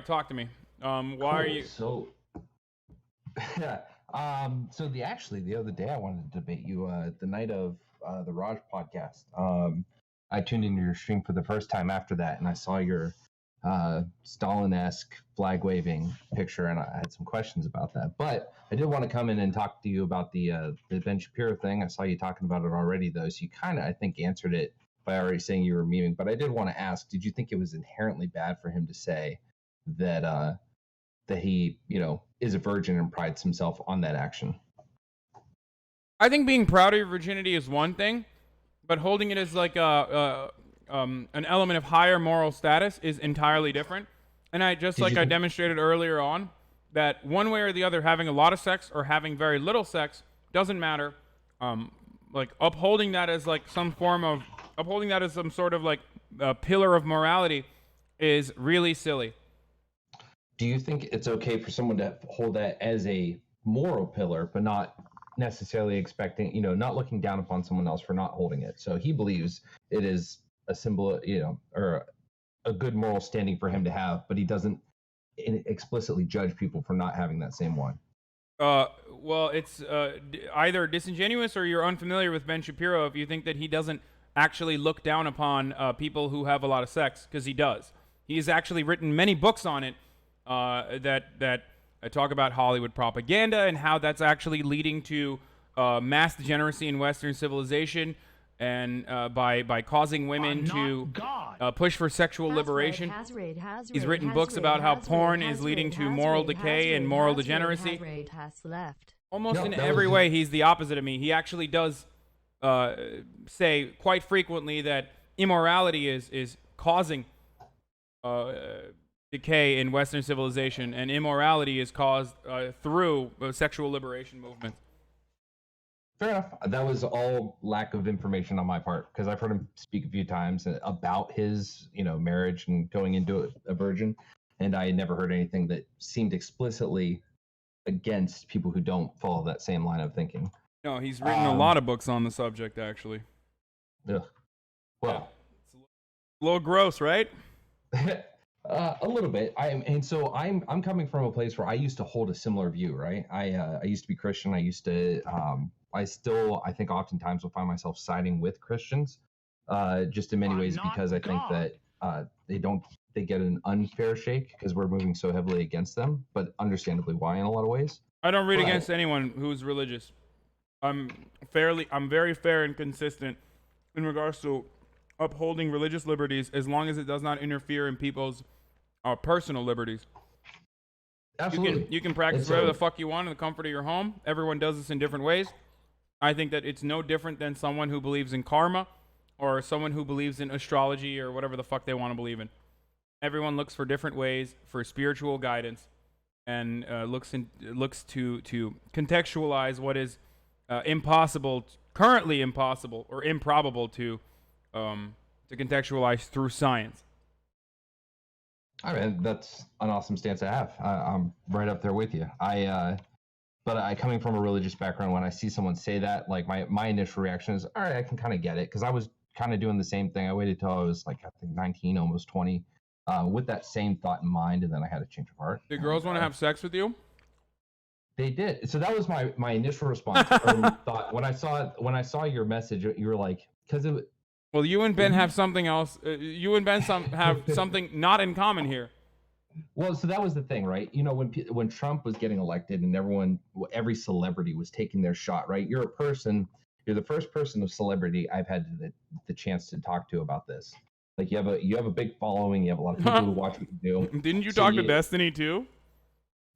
talk to me. Why are you? So, so the other day I wanted to debate you. The night of the Raj podcast. I tuned into your stream for the first time after that, and I saw your Stalin-esque flag waving picture, and I had some questions about that. But I did want to come in and talk to you about the Ben Shapiro thing. I saw you talking about it already, though, so you kind of, I think, answered it by already saying you were memeing. But I did want to ask: did you think it was inherently bad for him to say that that he, is a virgin and prides himself on that action? I think being proud of your virginity is one thing, but holding it as like an element of higher moral status is entirely different. And I just Did like you I think? demonstrated earlier on that one way or the other, having a lot of sex or having very little sex doesn't matter. Like upholding that as like some sort of like pillar of morality is really silly. Do you think it's okay for someone to hold that as a moral pillar, but not necessarily expecting, not looking down upon someone else for not holding it? So he believes it is a symbol, or a good moral standing for him to have, but he doesn't explicitly judge people for not having that same one. Well, it's either disingenuous or you're unfamiliar with Ben Shapiro if you think that he doesn't actually look down upon people who have a lot of sex, because he does. He's actually written many books on it that talk about Hollywood propaganda and how that's actually leading to mass degeneracy in Western civilization, and by causing women to push for sexual liberation. He's written books about how porn is leading to moral decay and moral degeneracy. Almost in every way, he's the opposite of me. He actually does say quite frequently that immorality is causing decay in Western civilization, and immorality is caused through sexual liberation movements. Fair enough. That was all lack of information on my part, because I've heard him speak a few times about his, marriage and going into a virgin, and I had never heard anything that seemed explicitly against people who don't follow that same line of thinking. No, he's written a lot of books on the subject, actually. Ugh. Well, it's a little gross, right? A little bit. I'm coming from a place where I used to hold a similar view, right? I used to be Christian. I used to I think oftentimes will find myself siding with Christians, just in many ways, because I think that they get an unfair shake because we're moving so heavily against them, but understandably why in a lot of ways. I don't read against anyone who's religious. I'm very fair and consistent in regards to upholding religious liberties, as long as it does not interfere in people's personal liberties. Absolutely. You can practice whatever the fuck you want in the comfort of your home. Everyone does this in different ways. I think that it's no different than someone who believes in karma or someone who believes in astrology or whatever the fuck they want to believe in. Everyone looks for different ways for spiritual guidance, and looks to contextualize what is currently impossible or improbable to contextualize through science. I mean, that's an awesome stance to have. I'm right up there with you. But coming from a religious background, when I see someone say that, like my initial reaction is, all right, I can kind of get it, because I was kind of doing the same thing. I waited till I was like, I think 19, almost 20, with that same thought in mind, and then I had a change of heart. Did girls want to have sex with you? They did. So that was my initial response or thought when I saw your message. You were like, because it. Well, you and Ben have something else. You and Ben have something not in common here. Well, so that was the thing, right? When Trump was getting elected and every celebrity was taking their shot, right? You're the first person of celebrity I've had the chance to talk to about this. Like you have a big following, you have a lot of people who watch what you do. Didn't you talk to Destiny too?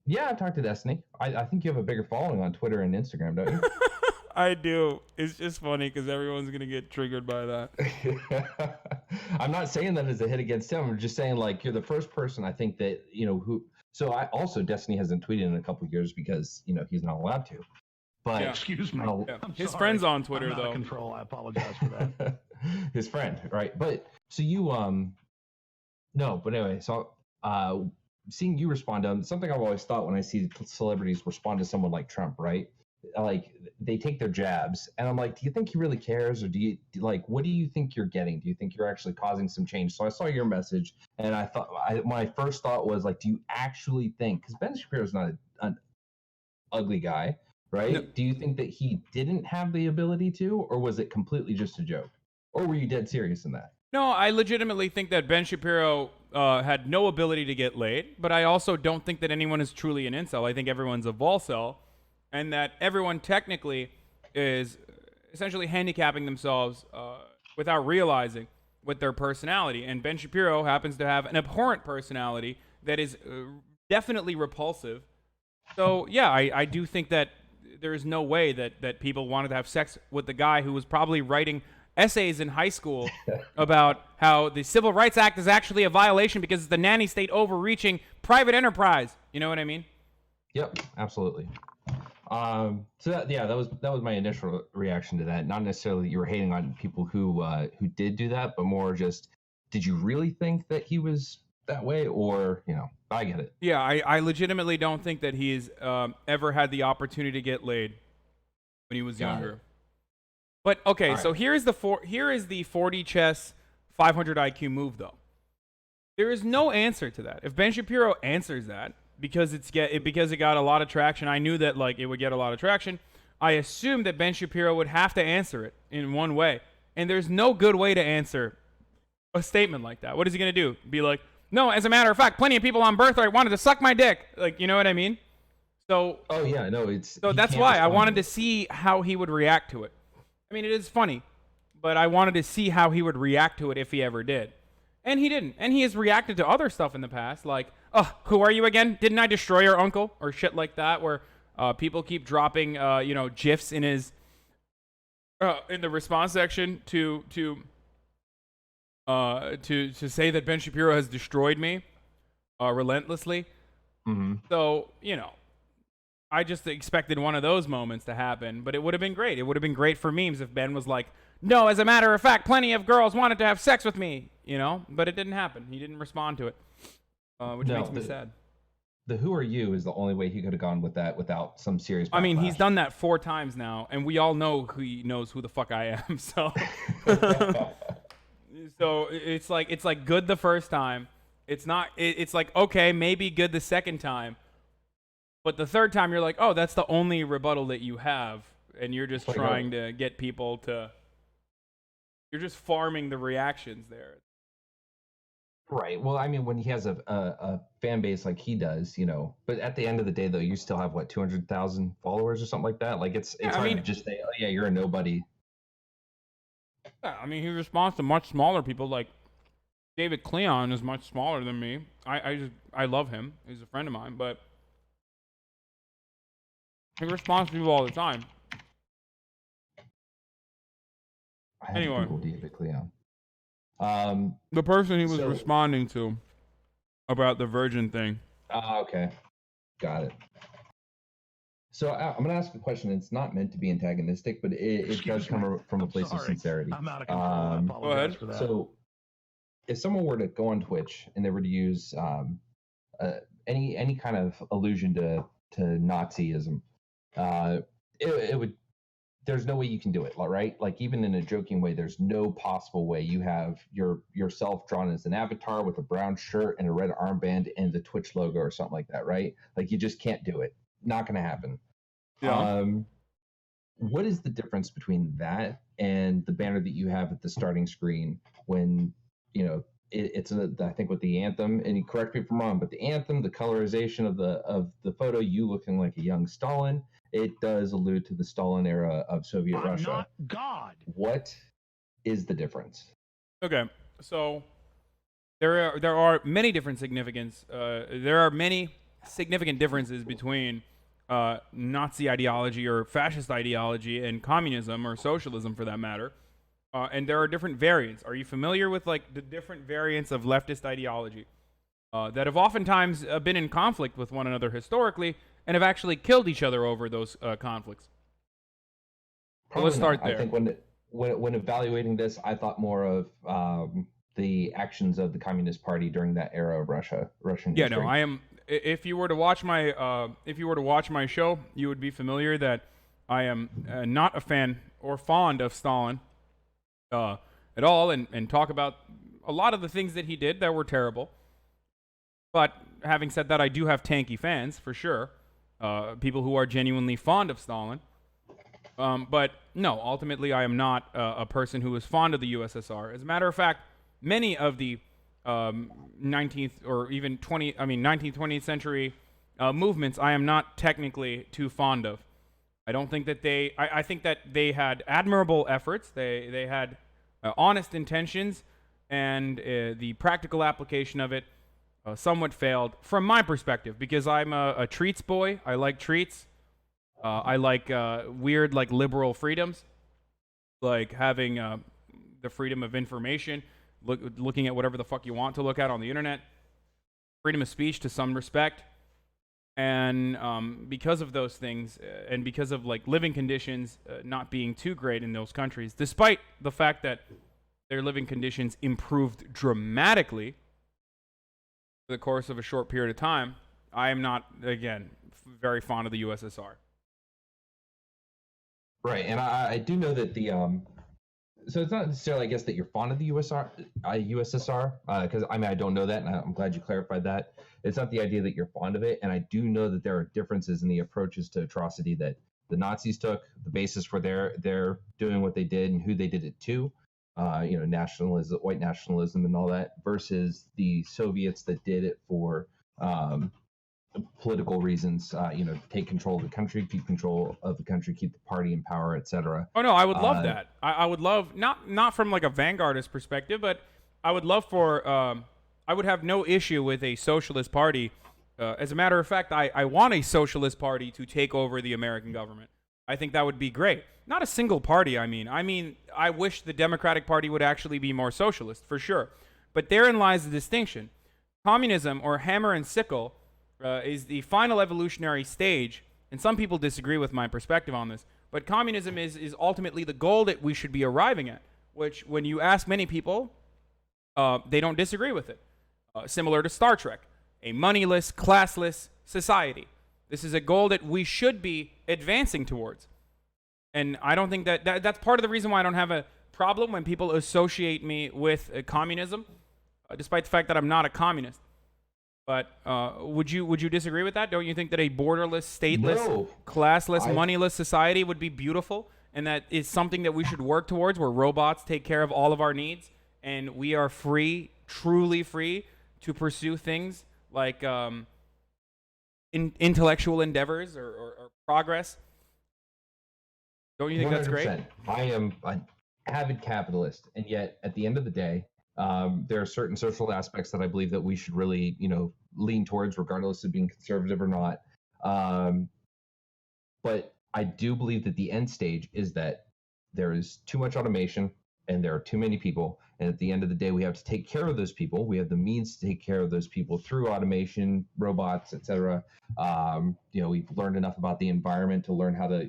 Yeah, I talked to Destiny. I think you have a bigger following on Twitter and Instagram, don't you? I do. It's just funny because everyone's going to get triggered by that. I'm not saying that as a hit against him. I'm just saying, like, you're the first person I think that, who. So I also, Destiny hasn't tweeted in a couple of years because, he's not allowed to. But excuse me. His friend's on Twitter, though. Control. I apologize for that. His friend, right? But so you, no, but anyway, so seeing you respond to something I've always thought when I see celebrities respond to someone like Trump, right? like they take their jabs, and I'm like, do you think he really cares, or do you like what do you think you're getting? Do you think you're actually causing some change? So I saw your message, and I thought my first thought was like, do you actually think, because Ben Shapiro's not an ugly guy, No, right? Do you think that he didn't have the ability to, or was it completely just a joke, or were you dead serious in that? no, I legitimately think that Ben Shapiro had no ability to get laid, but I also don't think that anyone is truly an incel. I think everyone's a volcel, and that everyone technically is essentially handicapping themselves without realizing with their personality. And Ben Shapiro happens to have an abhorrent personality that is definitely repulsive. So yeah, I do think that there is no way that people wanted to have sex with the guy who was probably writing essays in high school about how the Civil Rights Act is actually a violation because it's the nanny state overreaching private enterprise. You know what I mean? Yep, absolutely. So that was my initial reaction to that. Not necessarily that you were hating on people who did do that, but more just, did you really think that he was that way, or I get it. Yeah, I legitimately don't think that he's ever had the opportunity to get laid when he was Got younger. it. But okay, All so right. here is the 40 chess 500 IQ move though. There is no answer to that. If Ben Shapiro answers that because because it got a lot of traction, I knew that like it would get a lot of traction. I assumed that Ben Shapiro would have to answer it in one way, and there's no good way to answer a statement like that. What is he gonna do? Be like, no, as a matter of fact, plenty of people on Birthright wanted to suck my dick. Like, you know what I mean? So Oh yeah, no, so he that's can't why I respond wanted to to it. see how he would react to it. I mean, it is funny, but I wanted to see how he would react to it if he ever did. And he didn't. And he has reacted to other stuff in the past, like, oh, who are you again? Didn't I destroy your uncle? Or shit like that, where people keep dropping, GIFs in his, in the response section to say that Ben Shapiro has destroyed me relentlessly. Mm-hmm. So, I just expected one of those moments to happen, but it would have been great. It would have been great for memes if Ben was like, no, as a matter of fact, plenty of girls wanted to have sex with me, but it didn't happen. He didn't respond to it, which No, makes me sad. the who are you is the only way he could have gone with that without some serious I mean, he's backlash. done that 4 times now, and we all know he knows who the fuck I am. So, so it's like good the first time. It's not. It's like okay, maybe good the second time, but the third time you're like, oh, that's the only rebuttal that you have, and you're just It's like trying to get people to. You're just farming the reactions there. Right. Well, I mean, when he has a fan base like he does, but at the end of the day, though, you still have what 200,000 followers or something like that. Like it's Yeah, I hard mean, to just say, oh yeah, you're a nobody. yeah, I mean, he responds to much smaller people. Like David Cleon is much smaller than me. I love him. He's a friend of mine, but he responds to people all the time. I had to Anyway, Google David Cleon. the person he was So- responding to about the virgin thing. Okay, got it. So I'm going to ask a question. It's not meant to be antagonistic, but it does Excuse me. come from a I'm place of sorry. sincerity. I'm out of control. I Um, apologize ahead. for that. So, if someone were to go on Twitch and they were to use any kind of allusion to Nazism, it would. There's no way you can do it, right? Like even in a joking way, there's no possible way you have yourself drawn as an avatar with a brown shirt and a red armband and the Twitch logo or something like that, right? Like you just can't do it. Not going to happen. Yeah. What is the difference between that and the banner that you have at the starting screen when it's I think with the anthem, and you correct me if I'm wrong, but the anthem, the colorization of the photo, you looking like a young Stalin, it does allude to the Stalin era of Soviet I'm Russia. not God. What is the difference? Okay. So there are many different significance. There are many significant differences between Nazi ideology or fascist ideology and communism or socialism, for that matter. And there are different variants. Are you familiar with like the different variants of leftist ideology that have oftentimes been in conflict with one another historically and have actually killed each other over those conflicts? Well, let's Probably start not. there. I think when evaluating this, I thought more of the actions of the Communist Party during that era of Russian Yeah, history. no, I am. If you were to watch my show, you would be familiar that I am not a fan or fond of Stalin at all, and talk about a lot of the things that he did that were terrible. But having said that, I do have tanky fans for sure. People who are genuinely fond of Stalin. But no, ultimately, I am not a person who is fond of the USSR. As a matter of fact, many of the 19th or even 19th, 20th century movements, I am not technically too fond of. I don't think that I think that they had admirable efforts. They had honest intentions, and the practical application of it somewhat failed from my perspective, because I'm a treats boy. I like treats. I like weird, like liberal freedoms, like having the freedom of information, looking at whatever the fuck you want to look at on the internet, freedom of speech to some respect. And because of those things, and because of like living conditions not being too great in those countries, despite the fact that their living conditions improved dramatically for the course of a short period of time, I am not, again, very fond of the USSR. Right, and I do know that the so it's not necessarily, I guess, that you're fond of the USSR, because I mean, I don't know that, and I'm glad you clarified that. It's not the idea that you're fond of it, and I do know that there are differences in the approaches to atrocity that the Nazis took, the basis for their doing what they did and who they did it to, nationalism, white nationalism, and all that, versus the Soviets that did it for political reasons, take control of the country, keep control of the country, keep the party in power, etc. Oh no, I would love that. I would love, not from like a vanguardist perspective, but I would love for I would have no issue with a socialist party. As a matter of fact, I want a socialist party to take over the American government. I think that would be great. Not a single party, I mean. I wish the Democratic Party would actually be more socialist, for sure. But therein lies the distinction. Communism, or hammer and sickle, is the final evolutionary stage, and some people disagree with my perspective on this, but communism is ultimately the goal that we should be arriving at, which, when you ask many people, they don't disagree with it. Similar to Star Trek, a moneyless, classless society. This is a goal that we should be advancing towards. And I don't think that's part of the reason why I don't have a problem when people associate me with communism, despite the fact that I'm not a communist. But would you disagree with that? Don't you think that a borderless, stateless, classless, moneyless society would be beautiful, and that is something that we should work towards, where robots take care of all of our needs and we are free, truly free, to pursue things like intellectual endeavors or progress? Don't you think 100%. That's great? I am an avid capitalist, and yet at the end of the day, there are certain social aspects that I believe that we should really, lean towards, regardless of being conservative or not. But I do believe that the end stage is that there is too much automation and there are too many people. And at the end of the day, we have to take care of those people. We have the means to take care of those people through automation, robots, etc. We've learned enough about the environment to learn how to,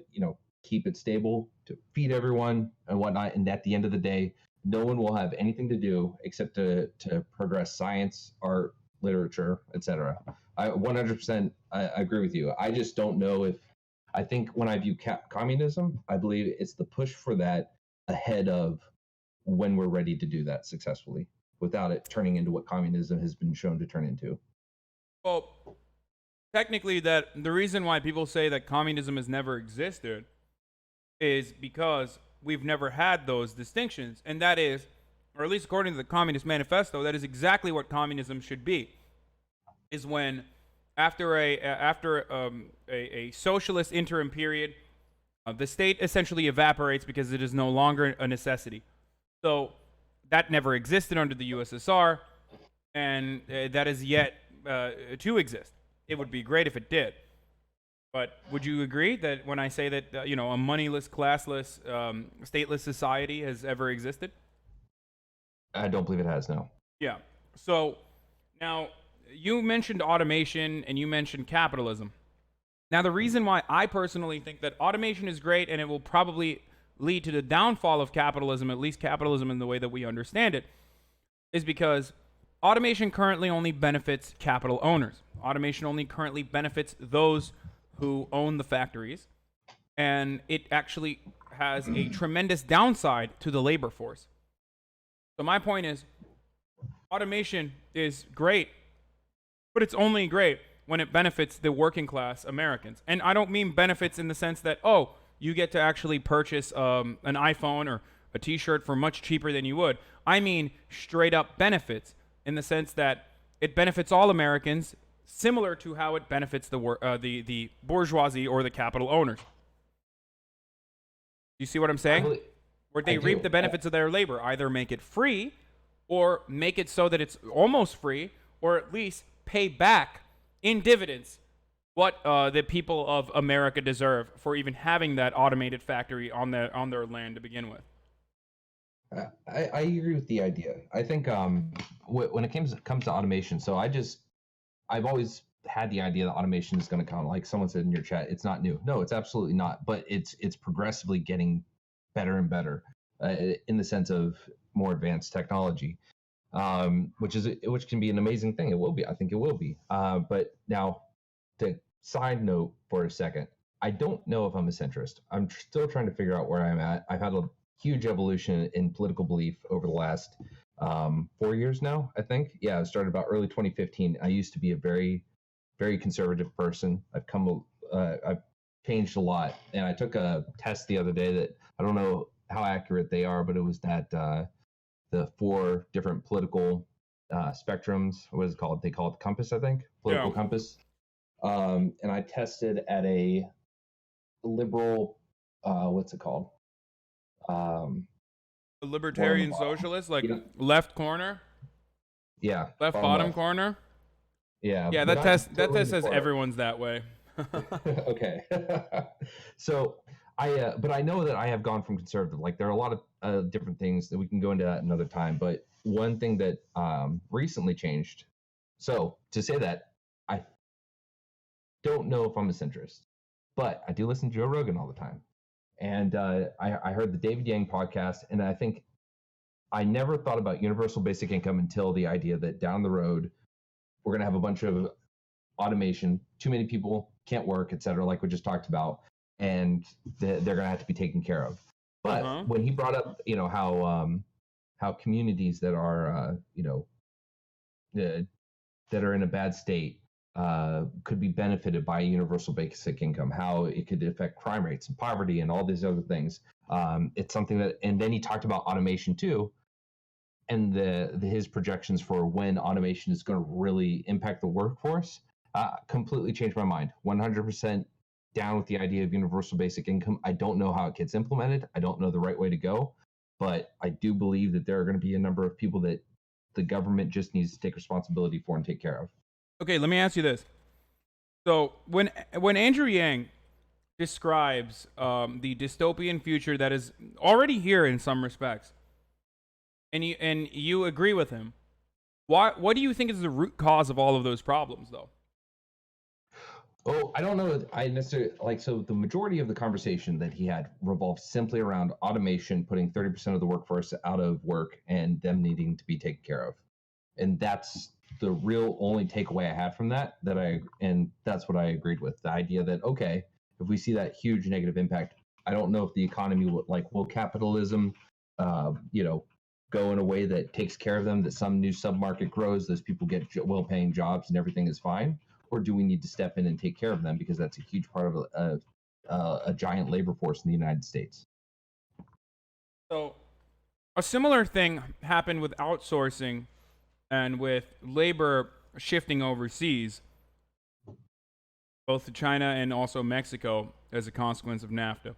keep it stable, to feed everyone and whatnot. And at the end of the day, no one will have anything to do except to progress science, art, literature, etc. I 100% I agree with you. I just don't know if, I think when I view communism, I believe it's the push for that ahead of when we're ready to do that successfully, without it turning into what communism has been shown to turn into. Well, technically, that the reason why people say that communism has never existed is because we've never had those distinctions, and that is, or at least according to the Communist Manifesto, that is exactly what communism should be. Is when after a socialist interim period, the state essentially evaporates because it is no longer a necessity. So that never existed under the USSR, and that is yet to exist. It would be great if it did. But would you agree that when I say that a moneyless, classless, stateless society has ever existed? I don't believe it has, no. Yeah. So now you mentioned automation and you mentioned capitalism. Now the reason why I personally think that automation is great and it will probably lead to the downfall of capitalism, at least capitalism in the way that we understand it, is because automation currently only benefits capital owners. Automation only currently benefits those who own the factories, and it actually has a tremendous downside to the labor force. So my point is, automation is great, but it's only great when it benefits the working class Americans. And I don't mean benefits in the sense that, oh, you get to actually purchase an iPhone or a t-shirt for much cheaper than you would. I mean straight up benefits in the sense that it benefits all Americans, similar to how it benefits the bourgeoisie or the capital owners. You see what I'm saying? Where they reap the benefits of their labor, either make it free or make it so that it's almost free, or at least pay back in dividends what the people of America deserve for even having that automated factory on their land to begin with. I agree with the idea. I think when it comes to automation, so I've always had the idea that automation is going to come. Like someone said in your chat, it's not new. No, it's absolutely not. But it's progressively getting better and better in the sense of more advanced technology, which can be an amazing thing. It will be. I think it will be. But now, the side note for a second, I don't know if I'm a centrist. I'm still trying to figure out where I'm at. I've had a huge evolution in political belief over the last 4 years now, I think. Yeah, it started about early 2015. I used to be a very, very conservative person. I've changed a lot. And I took a test the other day that I don't know how accurate they are, but it was that the 4 different political spectrums. What is it called? They call it the compass, I think. Political compass. And I tested at a liberal, what's it called? A libertarian socialist, like left corner? Yeah. Left bottom corner? Yeah. Yeah, that test says everyone's that way. Okay. So but I know that I have gone from conservative. Like there are a lot of different things that we can go into that another time. But one thing that recently changed. So to say that, I don't know if I'm a centrist, but I do listen to Joe Rogan all the time. And I heard the David Yang podcast, and I think I never thought about universal basic income until the idea that down the road, we're going to have a bunch of automation, too many people can't work, et cetera, like we just talked about, and they're going to have to be taken care of. But when he brought up, how communities that are, that are in a bad state could be benefited by universal basic income, how it could affect crime rates and poverty and all these other things. It's something that, and then he talked about automation too, and his projections for when automation is going to really impact the workforce completely changed my mind. 100% down with the idea of universal basic income. I don't know how it gets implemented. I don't know the right way to go, but I do believe that there are going to be a number of people that the government just needs to take responsibility for and take care of. Okay, let me ask you this. So when Andrew Yang describes the dystopian future that is already here in some respects, and you agree with him, what do you think is the root cause of all of those problems, though? Oh, I don't know. I necessarily so the majority of the conversation that he had revolved simply around automation, putting 30% of the workforce out of work and them needing to be taken care of. And that's the real only takeaway I had from that, and that's what I agreed with. The idea that, okay, if we see that huge negative impact, I don't know if the economy will capitalism, go in a way that takes care of them, that some new submarket grows, those people get well-paying jobs and everything is fine? Or do we need to step in and take care of them because that's a huge part of a giant labor force in the United States? So a similar thing happened with outsourcing and with labor shifting overseas, both to China and also Mexico as a consequence of NAFTA.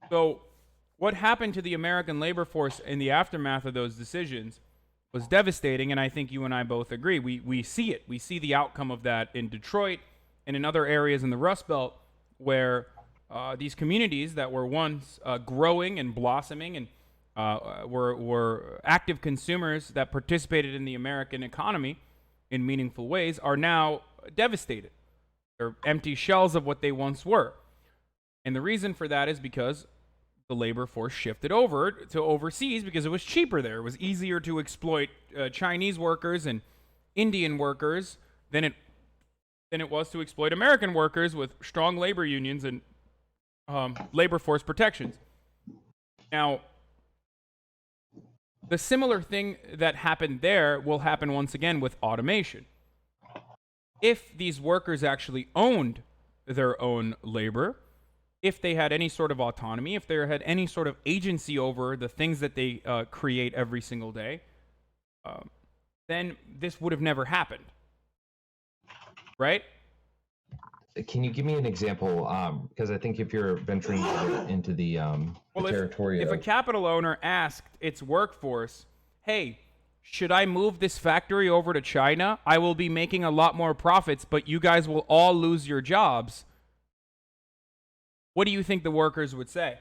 So what happened to the American labor force in the aftermath of those decisions was devastating, and I think you and I both agree. We see it. We see the outcome of that in Detroit and in other areas in the Rust Belt where these communities that were once growing and blossoming and were active consumers that participated in the American economy in meaningful ways are now devastated. They're empty shells of what they once were. And the reason for that is because the labor force shifted over to overseas because it was cheaper there. It was easier to exploit Chinese workers and Indian workers than it was to exploit American workers with strong labor unions and labor force protections. Now, the similar thing that happened there will happen once again with automation. If these workers actually owned their own labor, if they had any sort of autonomy, if they had any sort of agency over the things that they create every single day, then this would have never happened. Right? Can you give me an example? Because I think if you're venturing into the territory if of... a capital owner asked its workforce, hey, should I move this factory over to China? I will be making a lot more profits, but you guys will all lose your jobs. What do you think the workers would say?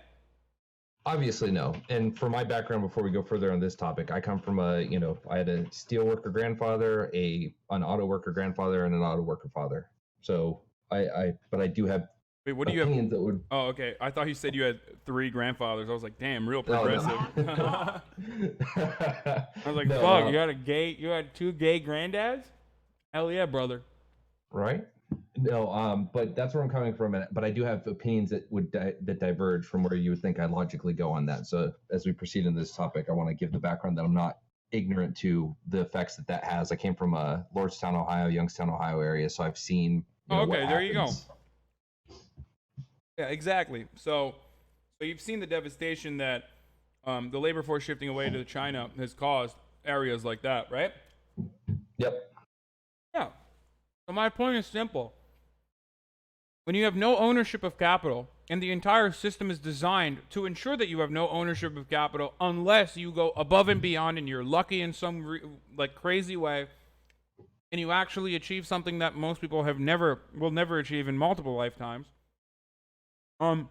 Obviously, no. And for my background, before we go further on this topic, I come from I had a steel worker grandfather, an auto worker grandfather, and an auto worker father. So but I do have Wait, what do you have? opinions that would... Oh, okay. I thought you said you had 3 grandfathers. I was like, damn, real progressive. No. I was like, No, fuck, you had 2 gay granddads? Hell yeah, brother. Right? No, but that's where I'm coming from. But I do have opinions that would that diverge from where you would think I'd logically go on that. So as we proceed in this topic, I want to give the background that I'm not ignorant to the effects that has. I came from Lordstown, Ohio, Youngstown, Ohio area, so I've seen. Okay, there you go. Yeah, exactly. So you've seen the devastation that the labor force shifting away to China has caused areas like that, right? Yep. Yeah. So my point is simple. When you have no ownership of capital, and the entire system is designed to ensure that you have no ownership of capital unless you go above and beyond and you're lucky in some crazy way, and you actually achieve something that most people will never achieve in multiple lifetimes. You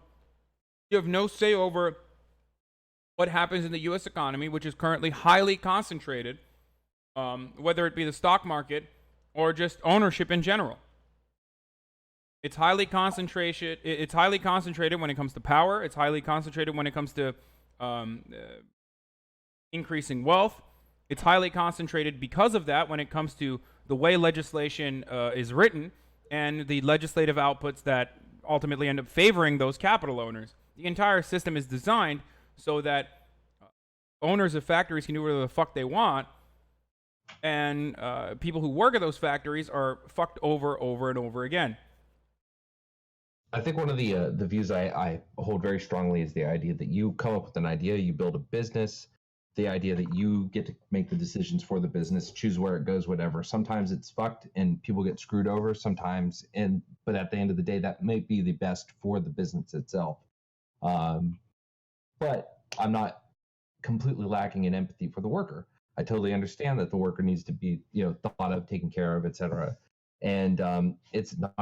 have no say over what happens in the U.S. economy, which is currently highly concentrated, whether it be the stock market or just ownership in general. It's highly concentrated. It's highly concentrated when it comes to power. It's highly concentrated when it comes to increasing wealth. It's highly concentrated because of that when it comes to the way legislation is written and the legislative outputs that ultimately end up favoring those capital owners. The entire system is designed so that owners of factories can do whatever the fuck they want, and people who work at those factories are fucked over and over again. I think one of the views I hold very strongly is the idea that you come up with an idea, you build a business, the idea that you get to make the decisions for the business, choose where it goes, whatever. Sometimes it's fucked and people get screwed over sometimes, but at the end of the day, that may be the best for the business itself. But I'm not completely lacking in empathy for the worker. I totally understand that the worker needs to be, thought of, taken care of, etc. And it's not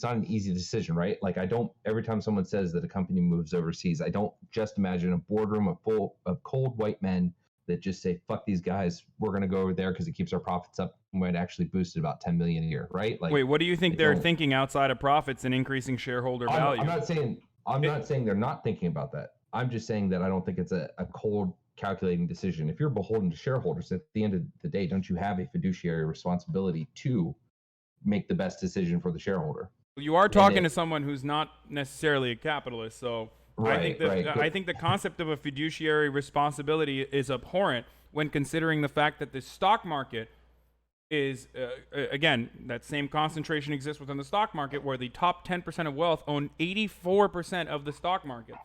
an easy decision, right? Like every time someone says that a company moves overseas, I don't just imagine a boardroom full of cold white men that just say, fuck these guys, we're going to go over there because it keeps our profits up and might actually boost it about 10 million a year, right? Like, wait, what do you think they're thinking outside of profits and increasing shareholder value? I'm not saying they're not thinking about that. I'm just saying that I don't think it's a cold calculating decision. If you're beholden to shareholders, at the end of the day, don't you have a fiduciary responsibility to make the best decision for the shareholder? You are talking to someone who's not necessarily a capitalist, so right, I think the concept of a fiduciary responsibility is abhorrent when considering the fact that the stock market is, again, that same concentration exists within the stock market where the top 10% of wealth own 84% of the stock market.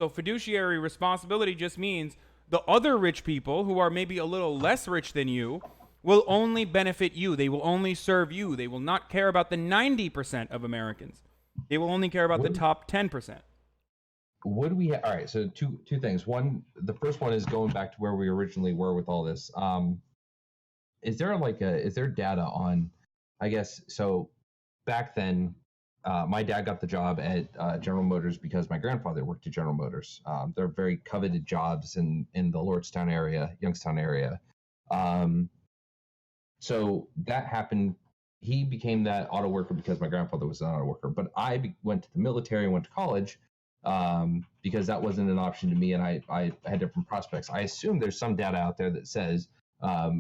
So fiduciary responsibility just means the other rich people who are maybe a little less rich than you will only benefit you. They will only serve you. They will not care about the 90% of Americans. They will only care about the top 10%. What do we all right, so two things. One, the first one is going back to where we originally were with all this. Is there data on, I guess, so back then, my dad got the job at General Motors because my grandfather worked at General Motors. They're very coveted jobs in the Lordstown area, Youngstown area. So that happened. He became that auto worker because my grandfather was an auto worker. But I went to the military and went to college because that wasn't an option to me, and I had different prospects. I assume there's some data out there that says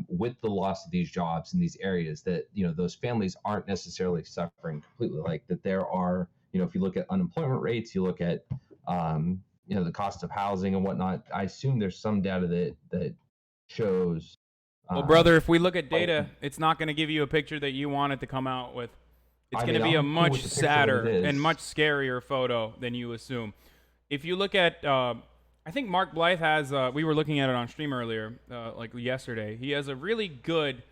with the loss of these jobs in these areas that those families aren't necessarily suffering completely, like that there are if you look at unemployment rates, you look at the cost of housing and whatnot. I assume there's some data that shows. Well, brother, if we look at data, it's not going to give you a picture that you want it to come out with. It's going to be a much sadder and much scarier photo than you assume. If you look at, I think Mark Blythe has, we were looking at it on stream earlier, like yesterday. He has a really good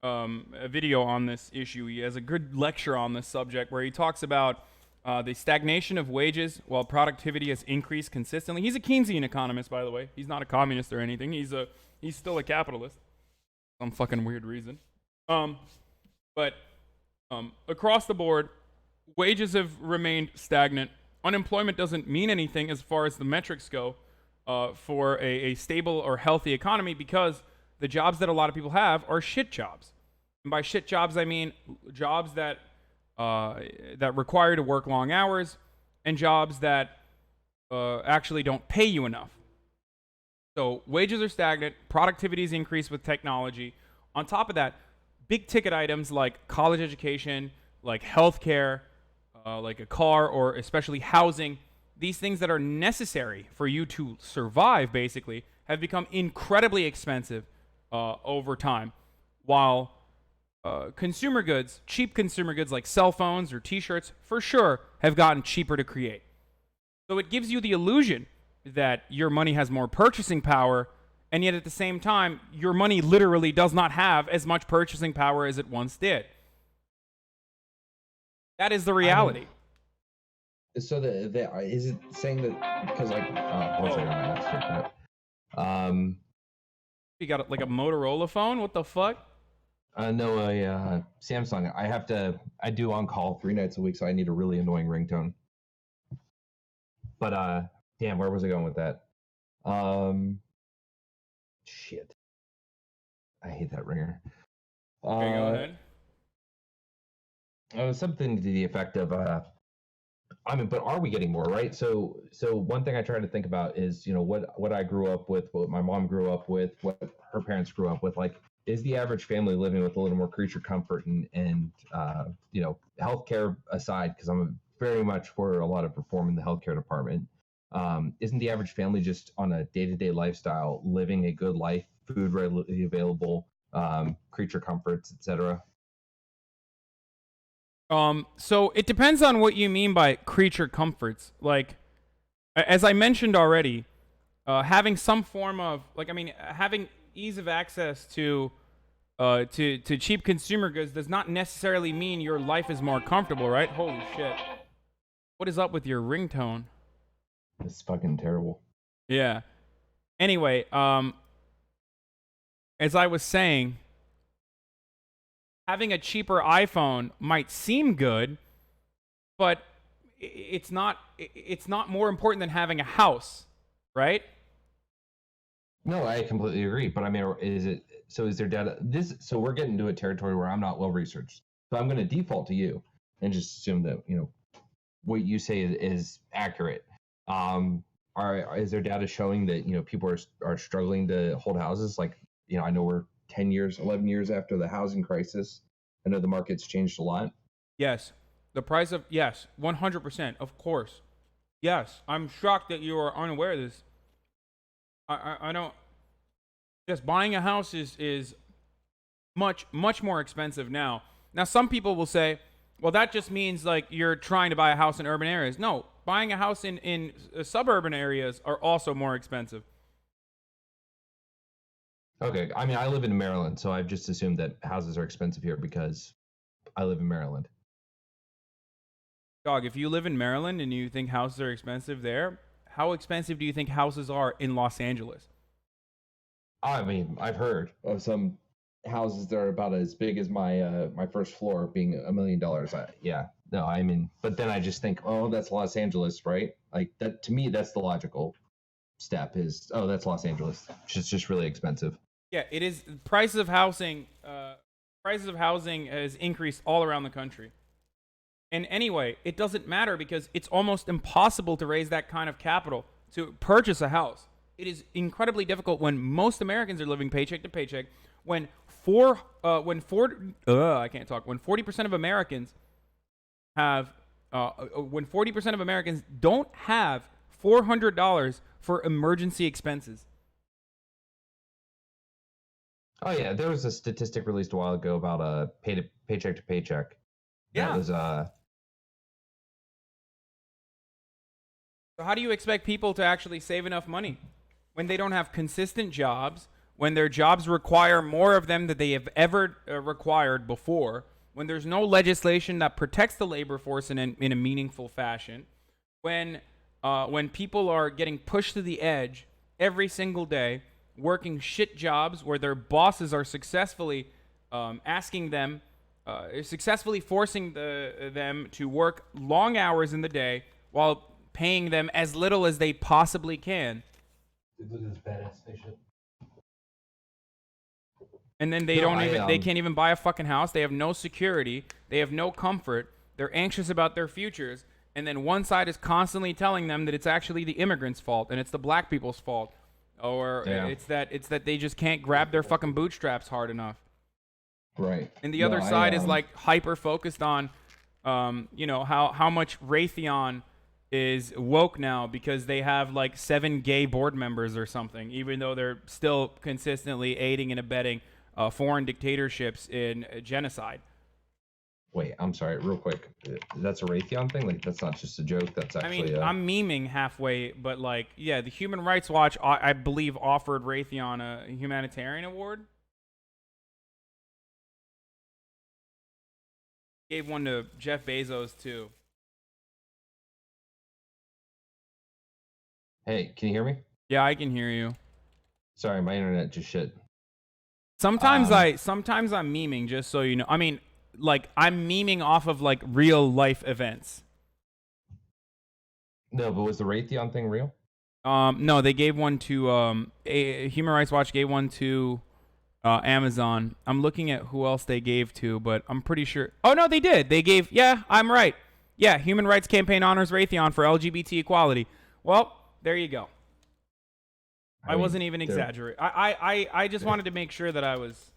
a video on this issue. He has a good lecture on this subject where he talks about the stagnation of wages while productivity has increased consistently. He's a Keynesian economist, by the way. He's not a communist or anything. He's still a capitalist. Some fucking weird reason. But across the board, wages have remained stagnant. Unemployment doesn't mean anything as far as the metrics go for a stable or healthy economy, because the jobs that a lot of people have are shit jobs. And by shit jobs, I mean jobs that require to work long hours and jobs that actually don't pay you enough. So wages are stagnant, productivity is increased with technology. On top of that, big ticket items like college education, like healthcare, like a car, or especially housing, these things that are necessary for you to survive, basically, have become incredibly expensive over time. While consumer goods, cheap consumer goods like cell phones or t-shirts, for sure, have gotten cheaper to create. So it gives you the illusion that your money has more purchasing power, and yet at the same time, your money literally does not have as much purchasing power as it once did. That is the reality. So is it saying that because like one second, I have to take that. You got like a Motorola phone? What the fuck? No, a Samsung. I do on call 3 nights a week, so I need a really annoying ringtone. But damn, where was I going with that? Shit. I hate that ringer. Okay, go ahead. Something to the effect of, but are we getting more, right? So one thing I try to think about is, what I grew up with, what my mom grew up with, what her parents grew up with. Like, is the average family living with a little more creature comfort and healthcare aside, because I'm very much for a lot of reform in the healthcare department. Isn't the average family just on a day-to-day lifestyle living a good life, food readily available, creature comforts, etc.? So it depends on what you mean by creature comforts. Like, as I mentioned already, having some form of having ease of access to cheap consumer goods does not necessarily mean your life is more comfortable, right? Holy shit! What is up with your ringtone? It's fucking terrible. Yeah. Anyway, as I was saying, having a cheaper iPhone might seem good, but it's not more important than having a house, right? No, I completely agree. But I mean, is there data? So we're getting into a territory where I'm not well researched. So I'm going to default to you and just assume that, what you say is accurate. Is there data showing that, people are struggling to hold houses? Like, I know we're 10 years, 11 years after the housing crisis. I know the market's changed a lot. Yes. The price of, yes, 100%, of course. Yes. I'm shocked that you are unaware of this. I don't, yes, buying a house is much, much more expensive now. Now, some people will say, well, that just means like you're trying to buy a house in urban areas. No, buying a house in suburban areas are also more expensive. Okay, I mean, I live in Maryland, so I've just assumed that houses are expensive here because I live in Maryland. Dog, if you live in Maryland and you think houses are expensive there, how expensive do you think houses are in Los Angeles? I mean, I've heard of some houses that are about as big as my my first floor being $1 million. But then I just think, oh, that's Los Angeles, right? Like that to me, that's the logical step. Is that's Los Angeles. It's just really expensive. Yeah, it is. Prices of housing has increased all around the country. And anyway, it doesn't matter because it's almost impossible to raise that kind of capital to purchase a house. It is incredibly difficult when most Americans are living paycheck to paycheck. When 40% of Americans have when 40% of Americans don't have $400 for emergency expenses. Oh yeah, there was a statistic released a while ago about paycheck to paycheck. Yeah. That was So how do you expect people to actually save enough money when they don't have consistent jobs, when their jobs require more of them than they have ever required before, when there's no legislation that protects the labor force in a meaningful fashion, when people are getting pushed to the edge every single day, working shit jobs where their bosses are successfully successfully forcing them to work long hours in the day while paying them as little as they possibly can. look at this badass spaceship. And then they they can't even buy a fucking house. They have no security. They have no comfort. They're anxious about their futures. And then one side is constantly telling them that it's actually the immigrants' fault and it's the black people's fault, or it's that they just can't grab their fucking bootstraps hard enough. Right. And the other side is like hyper focused on, how much Raytheon is woke now because they have like 7 gay board members or something, even though they're still consistently aiding and abetting foreign dictatorships in genocide. Wait, I'm sorry, real quick. That's a Raytheon thing? Like, that's not just a joke. That's actually. I'm memeing halfway, but like, yeah, the Human Rights Watch, I believe, offered Raytheon a humanitarian award. Gave one to Jeff Bezos too. Hey, can you hear me? Yeah, I can hear you. Sorry, my internet just shit. Sometimes I'm memeing, just so you know. I mean, like, I'm memeing off of like real life events. No, but was the Raytheon thing real? No, they gave one to Human Rights Watch gave one to Amazon. I'm looking at who else they gave to, but I'm pretty sure. Oh no, they did. They gave. Yeah, I'm right. Yeah, Human Rights Campaign honors Raytheon for LGBT equality. Well, there you go. I wasn't even exaggerating. I just wanted to make sure that I was.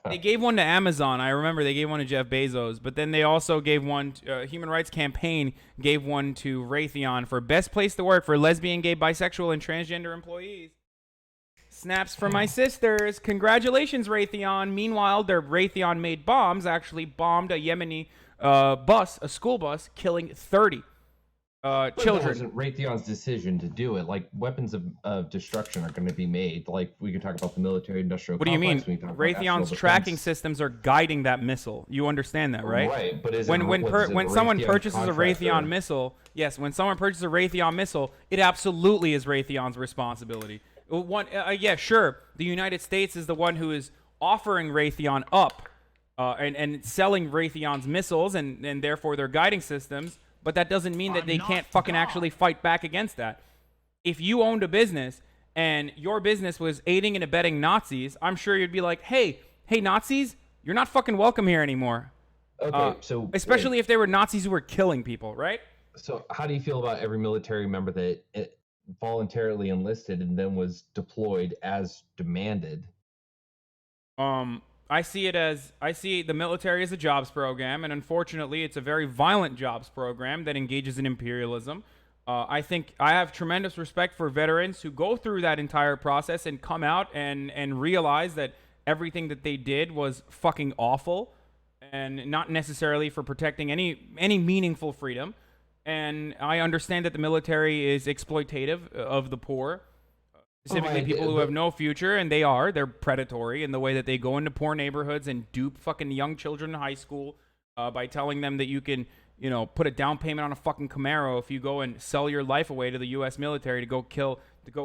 They gave one to Amazon. I remember they gave one to Jeff Bezos, but then they also gave one. Human Rights Campaign gave one to Raytheon for best place to work for lesbian, gay, bisexual, and transgender employees. Snaps for my sisters. Congratulations, Raytheon. Meanwhile, their Raytheon-made bombs actually bombed a Yemeni a school bus, killing 30 children. It wasn't Raytheon's decision to do it. Like, weapons of destruction are going to be made. Like, we could talk about the military-industrial complex. What do you mean? Raytheon's tracking defense. Systems are guiding that missile. You understand that, right? Right, but when someone purchases a Raytheon missile, yes, when someone purchases a Raytheon missile, it absolutely is Raytheon's responsibility. Yeah, sure. The United States is the one who is offering Raytheon up and selling Raytheon's missiles and therefore their guiding systems. But that doesn't mean that they can't fucking actually fight back against that. If you owned a business and your business was aiding and abetting Nazis, I'm sure you'd be like, hey, Nazis, you're not fucking welcome here anymore. Okay, so especially if they were Nazis who were killing people, right? So how do you feel about every military member that voluntarily enlisted and then was deployed as demanded? I see the military as a jobs program, and unfortunately, it's a very violent jobs program that engages in imperialism. I think I have tremendous respect for veterans who go through that entire process and come out and realize that everything that they did was fucking awful, and not necessarily for protecting any meaningful freedom. And I understand that the military is exploitative of the poor. Specifically, people who have no future, and they're predatory in the way that they go into poor neighborhoods and dupe fucking young children in high school by telling them that you can, put a down payment on a fucking Camaro if you go and sell your life away to the U.S. military to go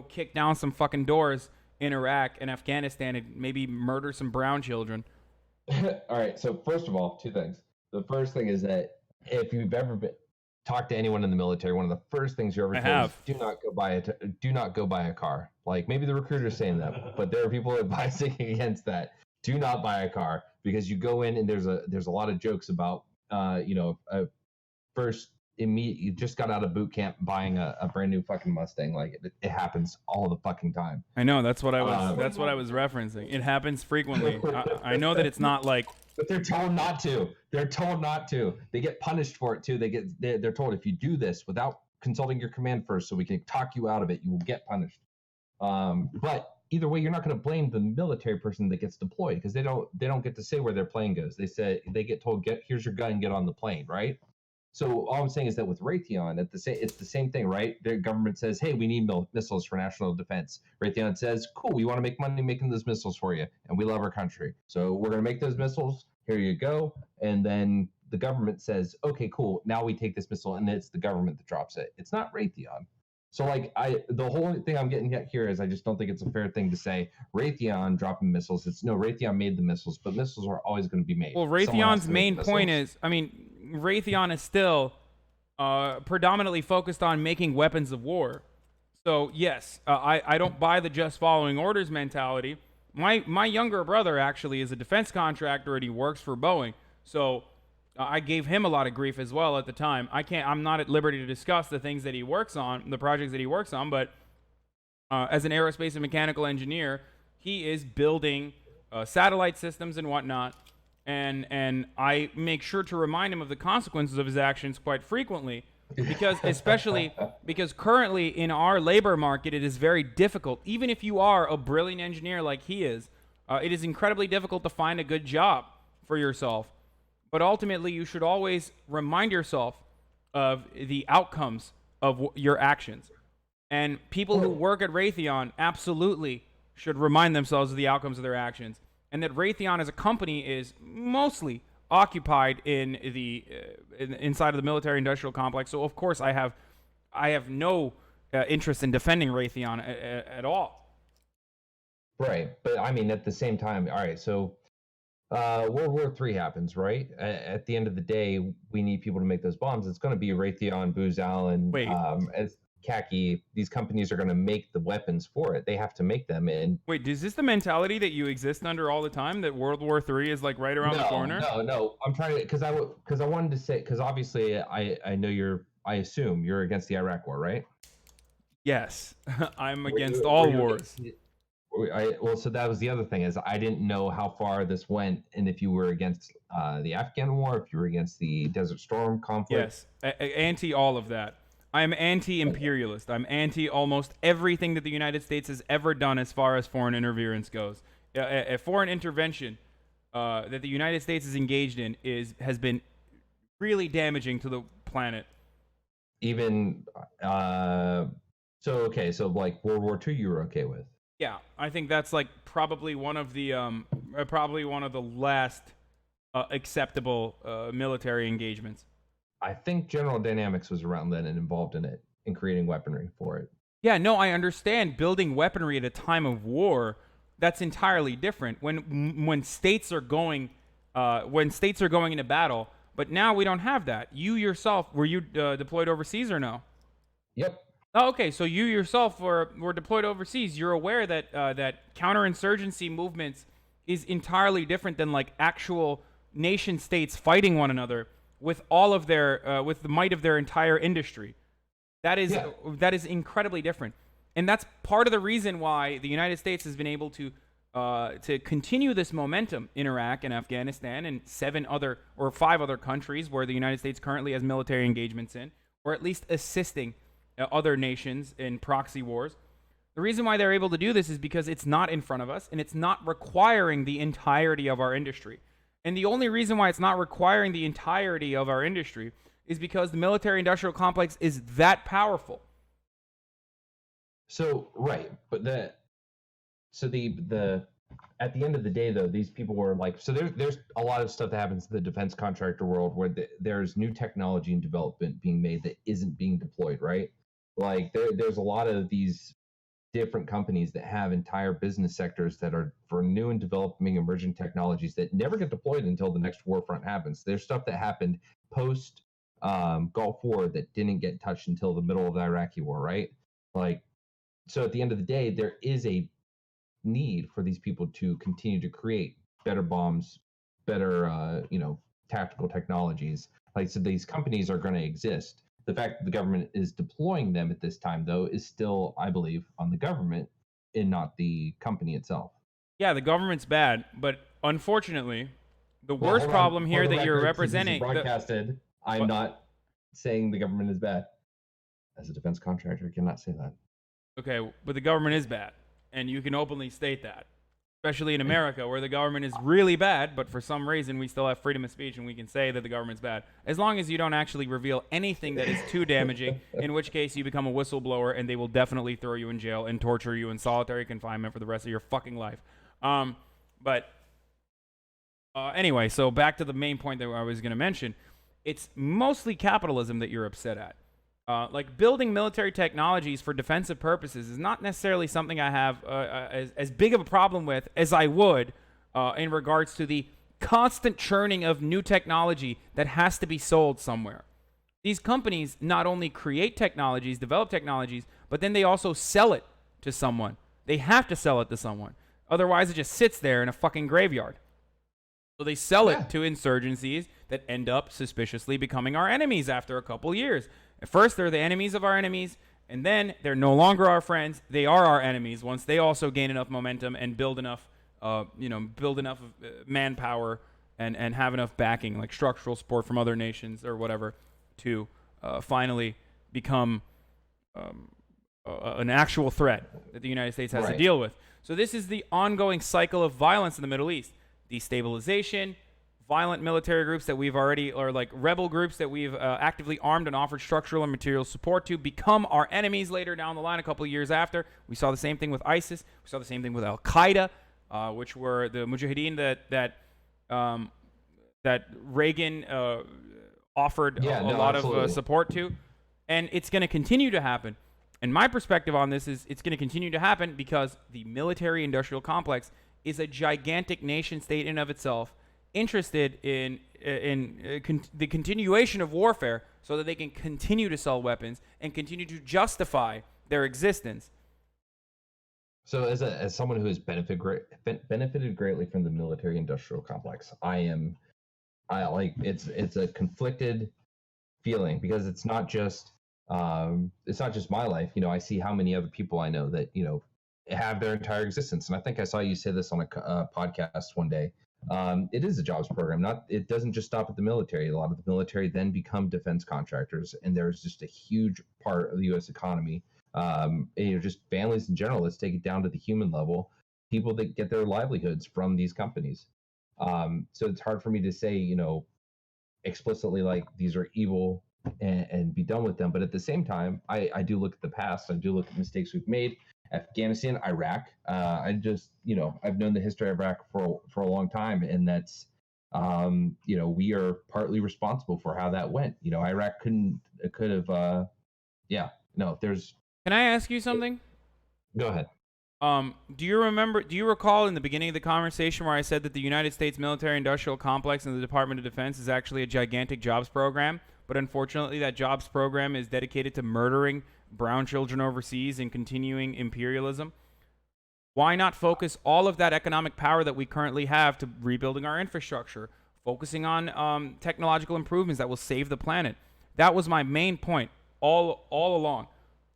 kick down some fucking doors in Iraq and Afghanistan and maybe murder some brown children. All right. So first of all, 2 things. The first thing is that if you've ever talked to anyone in the military, one of the first things you're ever told is do not go buy a car. Like, maybe the recruiter's saying that, but there are people advising against that. Do not buy a car, because you go in and there's a lot of jokes about a first you just got out of boot camp buying a brand new fucking Mustang. Like it happens all the fucking time. I know that's what I was. Um, That's what I was referencing. It happens frequently. I know that it's not like. But they're told not to. They're told not to. They get punished for it too. They're told if you do this without consulting your command first, so we can talk you out of it, you will get punished. But either way, you're not going to blame the military person that gets deployed because they don't get to say where their plane goes. They get told, here's your gun, get on the plane, right? So all I'm saying is that with Raytheon, it's the same thing, right? Their government says, hey, we need missiles for national defense. Raytheon says, cool, we want to make money making those missiles for you, and we love our country. So we're going to make those missiles. Here you go. And then the government says, okay, cool, now we take this missile, and it's the government that drops it. It's not Raytheon. So the whole thing I'm getting at here is I just don't think it's a fair thing to say Raytheon dropping missiles. Raytheon made the missiles, but missiles are always going to be made. Well, Raytheon's main point is, Raytheon is still predominantly focused on making weapons of war. So yes, I don't buy the just following orders mentality. My younger brother actually is a defense contractor and he works for Boeing. So I gave him a lot of grief as well at the time. I'm not at liberty to discuss the things that he works on, the projects that he works on, but as an aerospace and mechanical engineer, he is building satellite systems and whatnot. And I make sure to remind him of the consequences of his actions quite frequently, because currently in our labor market, it is very difficult. Even if you are a brilliant engineer like he is, it is incredibly difficult to find a good job for yourself. But ultimately, you should always remind yourself of the outcomes of your actions. And people who work at Raytheon absolutely should remind themselves of the outcomes of their actions. And that Raytheon as a company is mostly occupied in the inside of the military-industrial complex. So of course, I have no interest in defending Raytheon at all. Right, but I mean, at the same time, all right. So World War III happens, right? At the end of the day, we need people to make those bombs. It's going to be Raytheon, Booz Allen, as Khaki. These companies are going to make the weapons for it. They have to make them. And wait, is this the mentality that you exist under all the time? That World War III is like right around the corner? No. I'm trying to because I wanted to say because obviously I know I assume you're against the Iraq War, right? Yes, I'm against all wars. So that was the other thing is I didn't know how far this went and if you were against the Afghan war, if you were against the Desert Storm conflict. Yes, anti all of that. I'm anti-imperialist. I'm anti almost everything that the United States has ever done as far as foreign interference goes. A foreign intervention that the United States is engaged in has been really damaging to the planet. Even so like World War II, you were okay with. Yeah, I think that's like probably one of the last acceptable military engagements. I think General Dynamics was around then and involved in it, in creating weaponry for it. Yeah, no, I understand building weaponry at a time of war. That's entirely different. When states are going into battle, but now we don't have that. You yourself, were you deployed overseas or no? Yep. Oh, okay, so you yourself were deployed overseas. You're aware that that counterinsurgency movements is entirely different than like actual nation states fighting one another with all of their with the might of their entire industry. That is incredibly different, and that's part of the reason why the United States has been able to continue this momentum in Iraq and Afghanistan and 5 other countries where the United States currently has military engagements in, or at least assisting other nations in proxy wars. The reason why they're able to do this is because it's not in front of us and it's not requiring the entirety of our industry. And the only reason why it's not requiring the entirety of our industry is because the military-industrial complex is that powerful. So, right, but the at the end of the day, though, these people were like, so there's a lot of stuff that happens in the defense contractor world where there's new technology and development being made that isn't being deployed, right? Like there's a lot of these different companies that have entire business sectors that are for new and developing emerging technologies that never get deployed until the next war front happens. There's stuff that happened post Gulf War that didn't get touched until the middle of the Iraqi war, right? Like, so at the end of the day, there is a need for these people to continue to create better bombs, better tactical technologies. Like, so these companies are going to exist. The fact that the government is deploying them at this time, though, is still, I believe, on the government and not the company itself. Yeah, the government's bad, but unfortunately, the Well, worst hold on. problem For here the that you're record, since this is representing. broadcasted, I'm What? not saying the government is bad. As a defense contractor, I cannot say that. Okay, but the government is bad, and you can openly state that, especially in America, where the government is really bad, but for some reason we still have freedom of speech and we can say that the government's bad, as long as you don't actually reveal anything that is too damaging, in which case you become a whistleblower and they will definitely throw you in jail and torture you in solitary confinement for the rest of your fucking life. But anyway, so back to the main point that I was going to mention. It's mostly capitalism that you're upset at. Like building military technologies for defensive purposes is not necessarily something I have as big of a problem with as I would in regards to the constant churning of new technology that has to be sold somewhere. These companies not only create technologies, develop technologies, but then they also sell it to someone. They have to sell it to someone. Otherwise, it just sits there in a fucking graveyard. So they sell it to insurgencies that end up suspiciously becoming our enemies after a couple years. At first, they're the enemies of our enemies, and then they're no longer our friends. They are our enemies once they also gain enough momentum and build enough, manpower and have enough backing, like structural support from other nations or whatever, to finally become an actual threat that the United States has to deal with. So this is the ongoing cycle of violence in the Middle East. Destabilization, violent military groups that we've already, or like rebel groups that we've actively armed and offered structural and material support to, become our enemies later down the line a couple of years after. We saw the same thing with ISIS. We saw the same thing with Al-Qaeda, which were the Mujahideen that Reagan offered a lot of support to. And it's going to continue to happen. And my perspective on this is it's going to continue to happen because the military-industrial complex is a gigantic nation state in of itself, interested in the continuation of warfare so that they can continue to sell weapons and continue to justify their existence. So as someone who has benefited greatly from the military industrial complex, it's a conflicted feeling because it's not just my life. I see how many other people I know that, have their entire existence. And I think I saw you say this on a podcast one day. It is a jobs program. It doesn't just stop at the military. A lot of the military then become defense contractors, and there's just a huge part of the U.S. economy. Just families in general. Let's take it down to the human level. People that get their livelihoods from these companies. So it's hard for me to say, explicitly like these are evil and be done with them. But at the same time, I do look at the past. I do look at mistakes we've made. Afghanistan, Iraq. I've known the history of Iraq for a long time, and that's, we are partly responsible for how that went. Iraq could have, there's. Can I ask you something? Go ahead. Do you recall in the beginning of the conversation where I said that the United States military-industrial complex and the Department of Defense is actually a gigantic jobs program, but unfortunately that jobs program is dedicated to murdering brown children overseas and continuing imperialism? Why not focus all of that economic power that we currently have to rebuilding our infrastructure, focusing on technological improvements that will save the planet? That was my main point all along.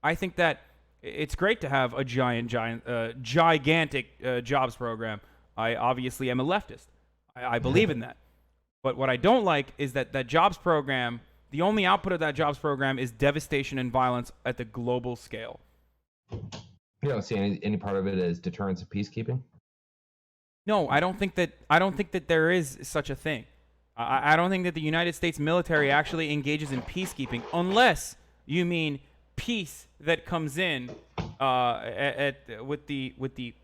I think that it's great to have a gigantic jobs program. I obviously am a leftist. I believe in that. But what I don't like is that jobs program, the only output of that jobs program is devastation and violence at the global scale. You don't see any part of it as deterrence of peacekeeping? No, I don't think that there is such a thing. I don't think that the United States military actually engages in peacekeeping, unless you mean peace that comes in with the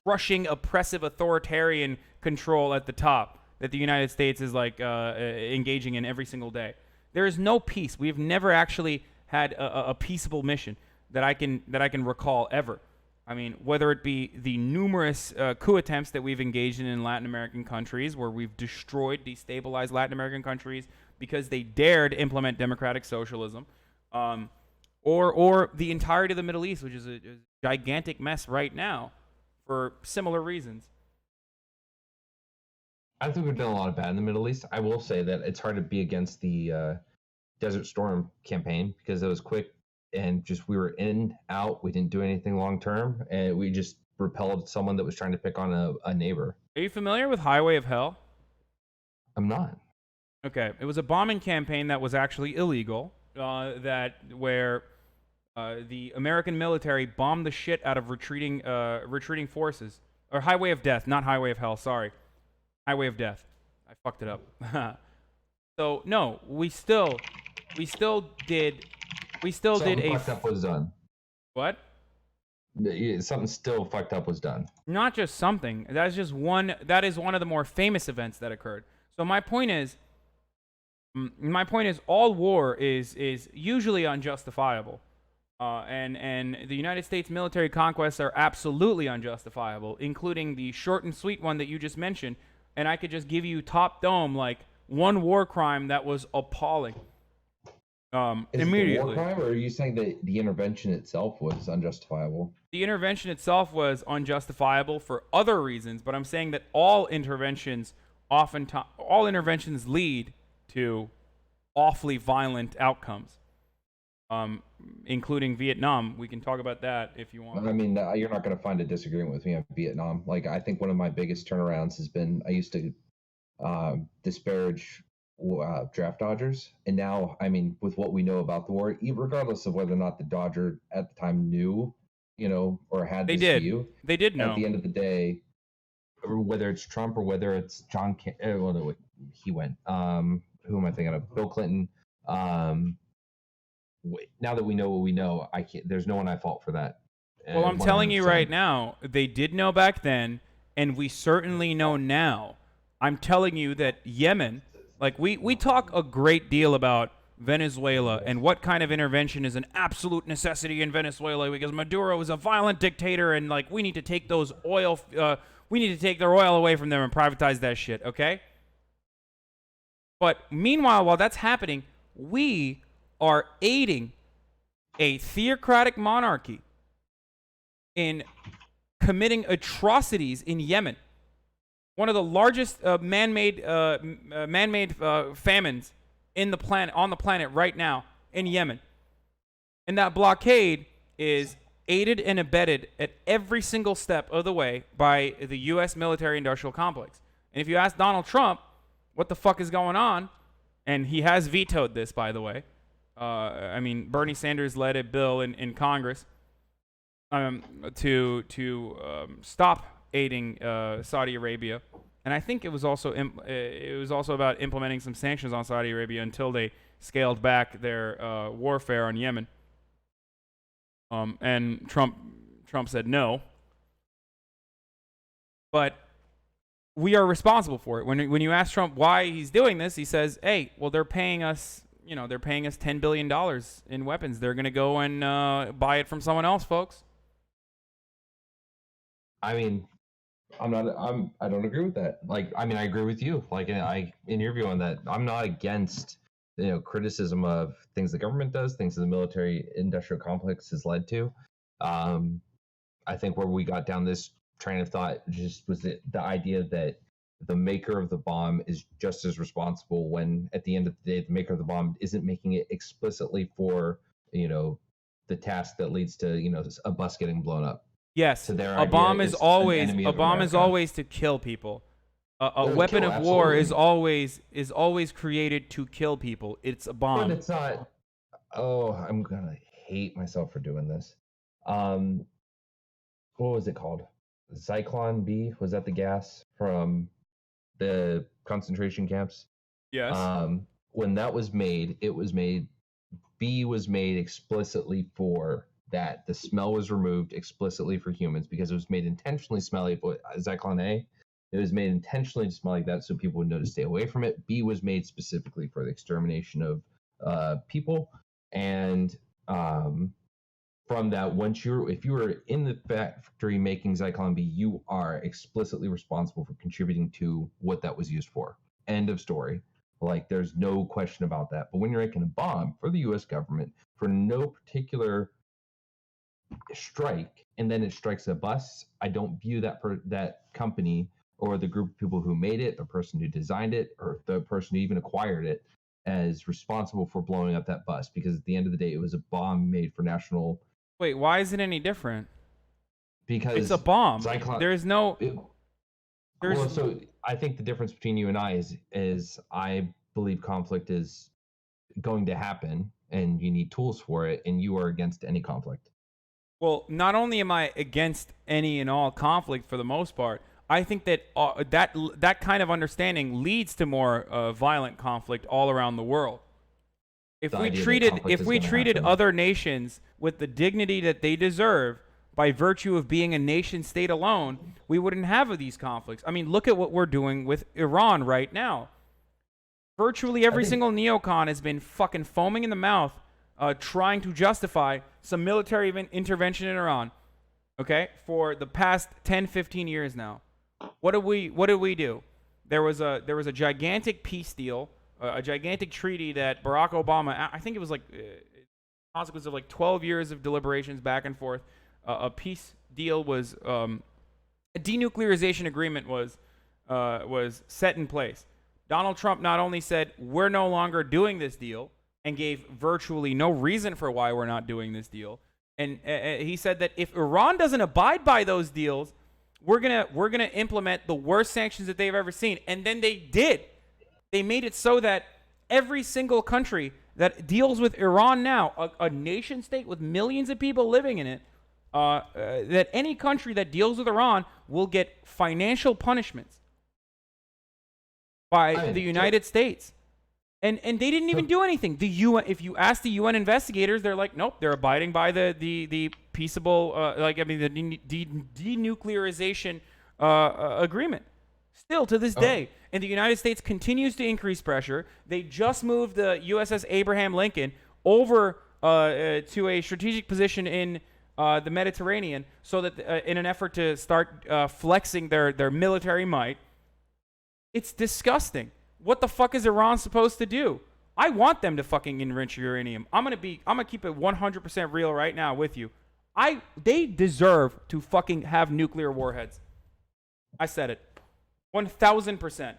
crushing, oppressive, authoritarian control at the top that the United States is engaging in every single day. There is no peace. We've never actually had a peaceable mission that I can recall ever. I mean, whether it be the numerous coup attempts that we've engaged in Latin American countries, where we've destroyed, destabilized Latin American countries because they dared implement democratic socialism, or the entirety of the Middle East, which is a gigantic mess right now for similar reasons. I think we've done a lot of bad in the Middle East. I will say that it's hard to be against the Desert Storm campaign because it was quick and just we were in, out. We didn't do anything long term, and we just repelled someone that was trying to pick on a neighbor. Are you familiar with Highway of Hell? I'm not. Okay, it was a bombing campaign that was actually illegal. Where the American military bombed the shit out of retreating forces, or Highway of Death, not Highway of Hell. Sorry, Highway of Death. I fucked it up. So no, we still did Something a fucked up was done. what? Something still fucked up was done. Not just something. That is just one. That is one of the more famous events that occurred. So my point is, all war is usually unjustifiable, and the United States military conquests are absolutely unjustifiable, including the short and sweet one that you just mentioned. And I could just give you top dome like one war crime that was appalling. Is Immediately. it a war crime, or are you saying that the intervention itself was unjustifiable? The intervention itself was unjustifiable for other reasons, but I'm saying that all interventions lead to awfully violent outcomes, including Vietnam. We can talk about that if you want. I mean, you're not going to find a disagreement with me on Vietnam. Like, I think one of my biggest turnarounds has been I used to disparage draft dodgers, and now, I mean, with what we know about the war, regardless of whether or not the Dodger at the time knew, or had this view, they did know. At the end of the day, whether it's Trump or whether it's John, he went. Who am I thinking of? Bill Clinton. Now that we know what we know, I can't. There's no one I fault for that. Well, I'm telling you right now, they did know back then, and we certainly know now. I'm telling you that Yemen, like we talk a great deal about Venezuela and what kind of intervention is an absolute necessity in Venezuela because Maduro is a violent dictator, and like we need to take their oil away from them and privatize that shit, okay? But meanwhile, while that's happening, we are aiding a theocratic monarchy in committing atrocities in Yemen, one of the largest man-made famines on the planet right now in Yemen. And that blockade is aided and abetted at every single step of the way by the U.S. military-industrial complex. And if you ask Donald Trump what the fuck is going on, and he has vetoed this, by the way. I mean, Bernie Sanders led a bill in Congress to stop aiding Saudi Arabia, and I think it was also about implementing some sanctions on Saudi Arabia until they scaled back their warfare on Yemen. And Trump said no, but we are responsible for it. When you ask Trump why he's doing this, he says, "Hey, well, they're paying us $10 billion in weapons. They're gonna go and buy it from someone else, folks." I mean, I don't agree with that. Like, I mean, I agree with you. Like, in your view on that, I'm not against criticism of things the government does, things the military-industrial complex has led to. I think where we got down this train of thought just was the idea that the maker of the bomb is just as responsible when, at the end of the day, the maker of the bomb isn't making it explicitly for the task that leads to a bus getting blown up. Yes, So a bomb is always to kill people. A weapon of war is always created to kill people. It's a bomb. But it's not. Oh, I'm gonna hate myself for doing this. What was it called? Zyklon B? Was that the gas from the concentration camps? Yes. When that was made, B was made explicitly for that. The smell was removed explicitly for humans because it was made intentionally smelly. But Zyklon A, it was made intentionally to smell like that so people would know to stay away from it. B was made specifically for the extermination of people. And from that, if you were in the factory making Zyklon B, you are explicitly responsible for contributing to what that was used for. End of story. Like, there's no question about that. But when you're making a bomb for the U.S. government for no particular strike, and then it strikes a bus, I don't view that company or the group of people who made it, the person who designed it, or the person who even acquired it, as responsible for blowing up that bus, because at the end of the day, it was a bomb made for national. Wait, why is it any different? It's a Because bomb. Zyklon, There's no. it, There's. well, so I think the difference between you and I is I believe conflict is going to happen, and you need tools for it, and you are against any conflict. Well, not only am I against any and all conflict for the most part, I think that that kind of understanding leads to more violent conflict all around the world. If The we idea that treated conflict is we gonna treated happen. other nations with the dignity that they deserve by virtue of being a nation state alone, we wouldn't have these conflicts. I mean, look at what we're doing with Iran right now. Virtually every think- single neocon has been fucking foaming in the mouth, trying to justify some military intervention in Iran, okay, for the past 10, 15 years now. What did we do? There was a gigantic peace deal, a gigantic treaty that Barack Obama, I think it was like consequence of like 12 years of deliberations back and forth. A peace deal was a denuclearization agreement was set in place. Donald Trump not only said we're no longer doing this deal and gave virtually no reason for why we're not doing this deal, and he said that if Iran doesn't abide by those deals, we're gonna implement the worst sanctions that they've ever seen. And then they did. They made it so that every single country that deals with Iran now, a nation state with millions of people living in it, that any country that deals with Iran will get financial punishments by the United States. And they didn't even do anything. The UN, if you ask the UN investigators, they're like, nope, they're abiding by the peaceable, the denuclearization agreement. Still to this day. And the United States continues to increase pressure. They just moved the USS Abraham Lincoln over to a strategic position in the Mediterranean, so that in an effort to start flexing their military might. It's disgusting. What the fuck is Iran supposed to do? I want them to fucking enrich uranium. I'm gonna keep it 100% real right now with you. They deserve to fucking have nuclear warheads. I said it. 1000%.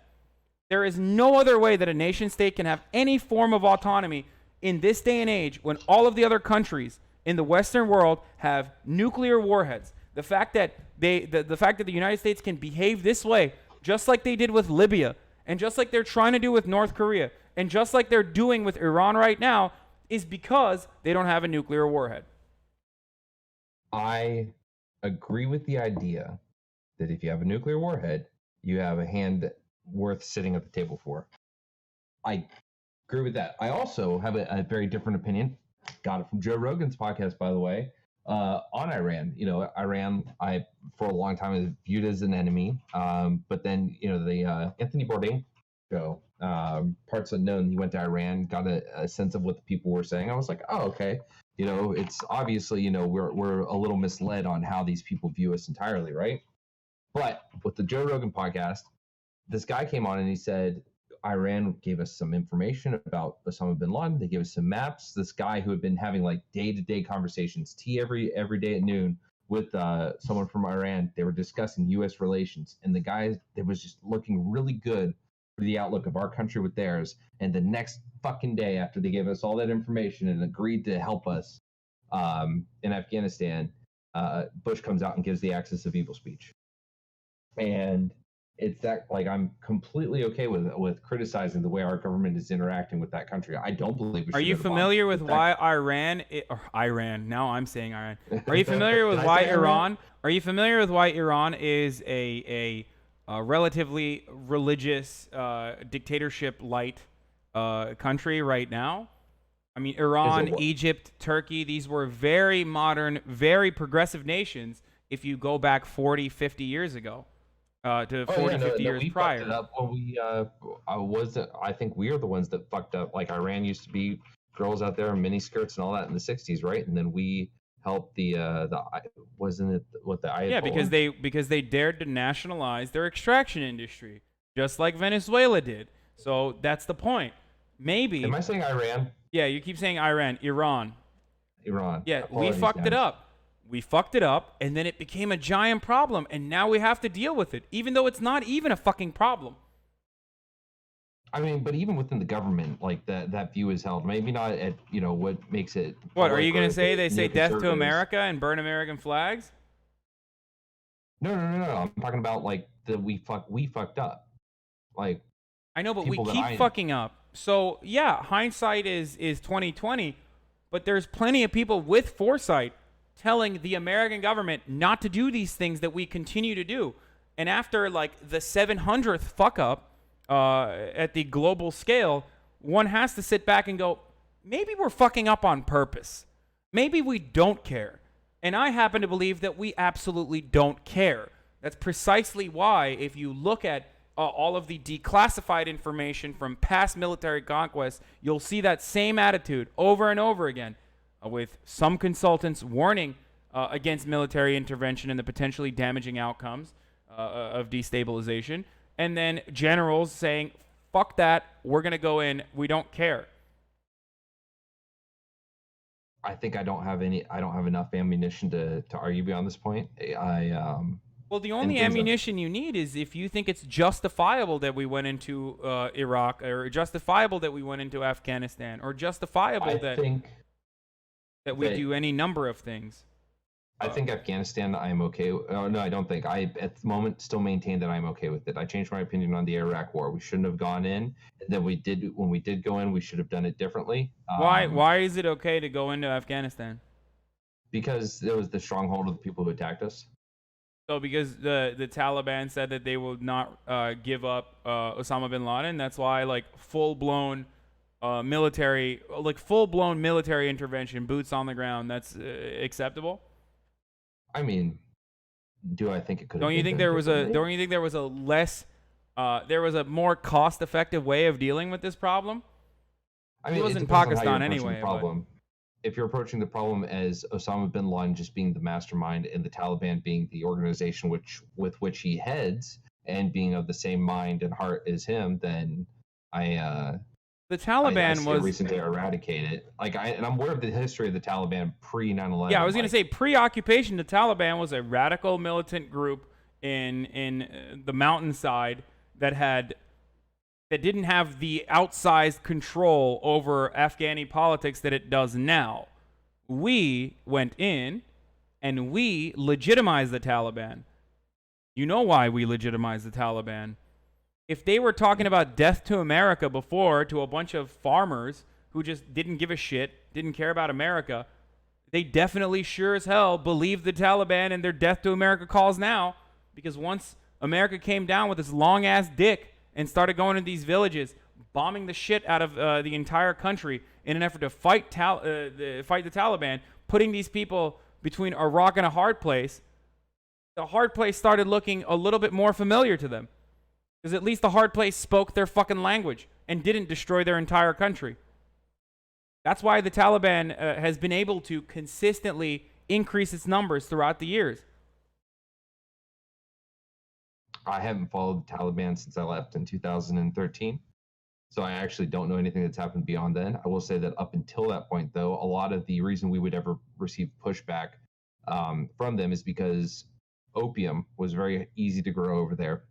There is no other way that a nation state can have any form of autonomy in this day and age when all of the other countries in the Western world have nuclear warheads. The fact that the fact that the United States can behave this way, just like they did with Libya, and just like they're trying to do with North Korea, and just like they're doing with Iran right now, is because they don't have a nuclear warhead. I agree with the idea that if you have a nuclear warhead, you have a hand worth sitting at the table for. I agree with that. I also have a very different opinion. Got it from Joe Rogan's podcast, by the way, on Iran. You know, Iran, I for a long time was viewed as an enemy, but then the Anthony Bourdain show, Parts Unknown. He went to Iran, got a sense of what the people were saying. I was like, oh, okay. You know, it's obviously we're a little misled on how these people view us entirely, right? But with the Joe Rogan podcast, this guy came on and he said Iran gave us some information about Osama bin Laden. They gave us some maps. This guy who had been having like day-to-day conversations, tea every day at noon with someone from Iran. They were discussing U.S. relations, and the guy that was just looking really good for the outlook of our country with theirs. And the next fucking day after they gave us all that information and agreed to help us in Afghanistan, Bush comes out and gives the axis of evil speech. And it's that, like, I'm completely okay with criticizing the way our government is interacting with that country. I don't believe we should. Are you familiar with why Iran? Now I'm saying Iran. Are you familiar with why Iran? Are you familiar with why Iran is a relatively religious dictatorship light country right now? I mean, Iran, Egypt, Turkey, these were very modern, very progressive nations if you go back 40, 50 years ago. To 40, 50 years prior. Fucked it up when I think we are the ones that fucked up. Like, Iran used to be girls out there in mini skirts and all that in the 60s, right? And then we helped the wasn't it what the Ayatollah? Yeah, because they dared to nationalize their extraction industry, just like Venezuela did. So that's the point. Maybe. Am I saying Iran? Yeah, you keep saying Iran. Iran. Yeah, Apologies, we fucked it up. We fucked it up, and then it became a giant problem, and now we have to deal with it, even though it's not even a fucking problem. I mean, but even within the government, like that view is held. Maybe not at what makes it What are you public or gonna if say? it They say death to neoconservatives. America and burn American flags? No. I'm talking about like we fucked up. Like I know, but we people that keep I fucking up. So yeah, hindsight is 2020, but there's plenty of people with foresight telling the American government not to do these things that we continue to do. And after like the 700th fuck up at the global scale, one has to sit back and go, maybe we're fucking up on purpose. Maybe we don't care. And I happen to believe that we absolutely don't care. That's precisely why, if you look at all of the declassified information from past military conquests, you'll see that same attitude over and over again, with some consultants warning against military intervention and the potentially damaging outcomes of destabilization, and then generals saying, fuck that, we're going to go in, we don't care. I think I don't have enough ammunition to argue beyond this point. Well, the only ammunition you need is if you think it's justifiable that we went into Iraq, or justifiable that we went into Afghanistan, or justifiable that we do any number of things. I think Afghanistan, I am okay. Oh, no, I don't think. I, at the moment, still maintain that I'm okay with it. I changed my opinion on the Iraq war. We shouldn't have gone in. Then when we did go in, we should have done it differently. Why is it okay to go into Afghanistan? Because it was the stronghold of the people who attacked us. So because the Taliban said that they will not give up Osama bin Laden, that's why like full-blown military intervention, boots on the ground, that's acceptable? I mean, do I think it could? Don't you think there was a less there was a more cost-effective way of dealing with this problem? I mean, it wasn't Pakistan anyway. Problem. If you're approaching the problem as Osama bin Laden just being the mastermind and the Taliban being the organization with which he heads and being of the same mind and heart as him, then the Taliban I see a reason to eradicate it. And I'm aware of the history of the Taliban pre 9/11. Yeah, I was going to say pre-occupation, the Taliban was a radical militant group in the mountainside that didn't have the outsized control over Afghani politics that it does now. We went in and we legitimized the Taliban. You know why we legitimized the Taliban? If they were talking about death to America before to a bunch of farmers who just didn't give a shit, didn't care about America, they definitely sure as hell believed the Taliban and their death to America calls now, because once America came down with its long-ass dick and started going to these villages, bombing the shit out of the entire country in an effort to fight the Taliban, putting these people between a rock and a hard place, the hard place started looking a little bit more familiar to them. Because at least the hard place spoke their fucking language and didn't destroy their entire country. That's why the Taliban has been able to consistently increase its numbers throughout the years. I haven't followed the Taliban since I left in 2013. So I actually don't know anything that's happened beyond then. I will say that up until that point, though, a lot of the reason we would ever receive pushback from them is because opium was very easy to grow over there.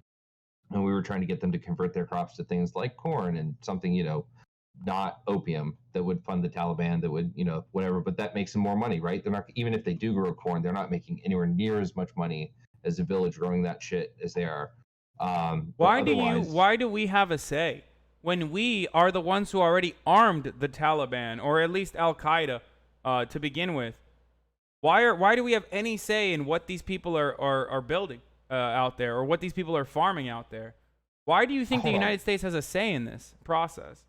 And we were trying to get them to convert their crops to things like corn and something, not opium that would fund the Taliban, that would, whatever. But that makes them more money, right? They're not, even if they do grow corn, they're not making anywhere near as much money as a village growing that shit as they are. Why do we have a say when we are the ones who already armed the Taliban, or at least Al Qaeda to begin with? Why do we have any say in what these people are building out there, or what these people are farming out there? Why do you think the United States has a say in this process?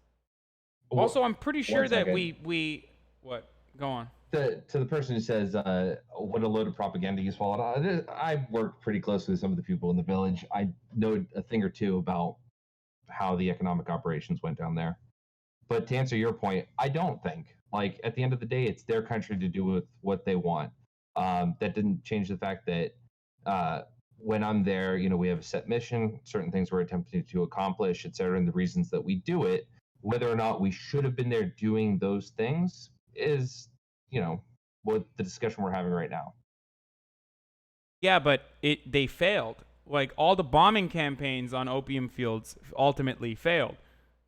Also, I'm pretty sure that we what? Go on. To the person who says, what a load of propaganda you swallowed. I work pretty closely with some of the people in the village. I know a thing or two about how the economic operations went down there. But to answer your point, I don't think. Like, at the end of the day, it's their country to do with what they want. That didn't change the fact that when I'm there, we have a set mission, certain things we're attempting to accomplish, et cetera, and the reasons that we do it. Whether or not we should have been there doing those things is, what the discussion we're having right now. Yeah, but they failed. Like, all the bombing campaigns on opium fields ultimately failed.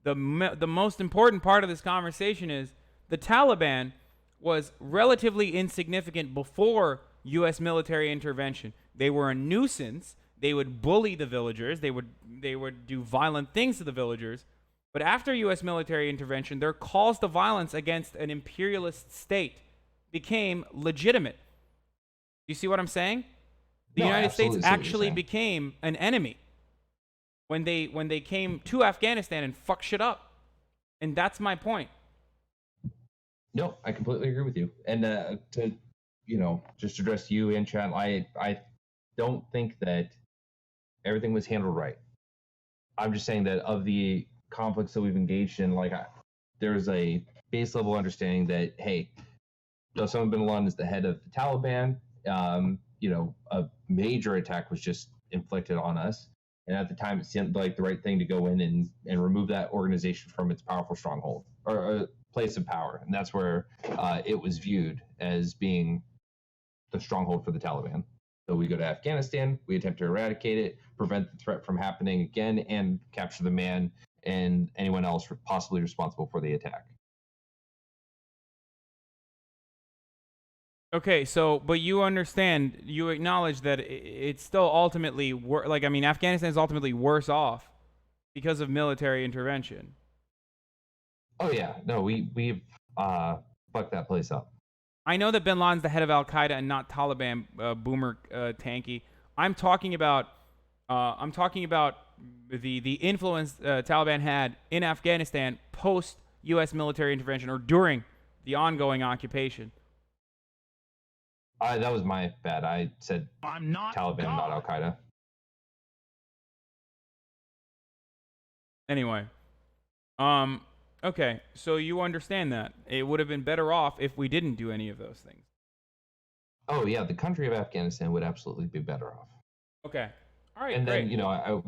the most important part of this conversation is the Taliban was relatively insignificant before U.S. military intervention. They were a nuisance. They would bully the villagers. They would do violent things to the villagers. But after U.S. military intervention, their calls to violence against an imperialist state became legitimate. You see what I'm saying? The No, I United States absolutely see what you're actually saying. became an enemy when they came to Afghanistan and fucked shit up. And that's my point. No, I completely agree with you. And to just address you and Chad, I don't think that everything was handled right. I'm just saying that of the conflicts that we've engaged in, there's a base level understanding that, hey, Osama bin Laden is the head of the Taliban. A major attack was just inflicted on us. And at the time, it seemed like the right thing to go in and remove that organization from its powerful stronghold or place of power. And that's where it was viewed as being the stronghold for the Taliban. So we go to Afghanistan, we attempt to eradicate it, prevent the threat from happening again, and capture the man and anyone else possibly responsible for the attack. Okay, so but you understand, you acknowledge that it's still ultimately Afghanistan is ultimately worse off because of military intervention. Oh yeah, no, we've fucked that place up. I know that Bin Laden's the head of Al Qaeda and not Taliban, Boomer Tanky. I'm talking about the influence Taliban had in Afghanistan post U.S. military intervention or during the ongoing occupation. That was my bad. I said I'm not Taliban, God. not Al Qaeda. Anyway, okay, so you understand that it would have been better off if we didn't do any of those things. Oh yeah, the country of Afghanistan would absolutely be better off. Okay, all right, And great. then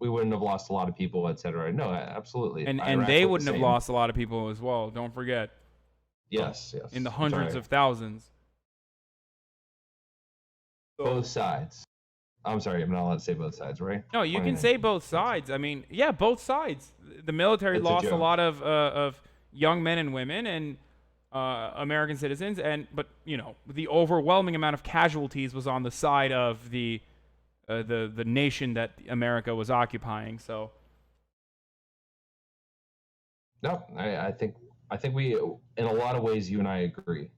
we wouldn't have lost a lot of people, etc. No, absolutely. And Iraq they was wouldn't the have same. lost a lot of people as well. Don't forget. Yes. In the I'm hundreds sorry. of thousands. Both sides. I'm sorry, I'm not allowed to say both sides, right? No, you can say both sides. I mean, yeah, both sides. The military It's a lost a joke. lot of young men and women and American citizens, but the overwhelming amount of casualties was on the side of the nation that America was occupying. So No, I think we, in a lot of ways, you and I agree.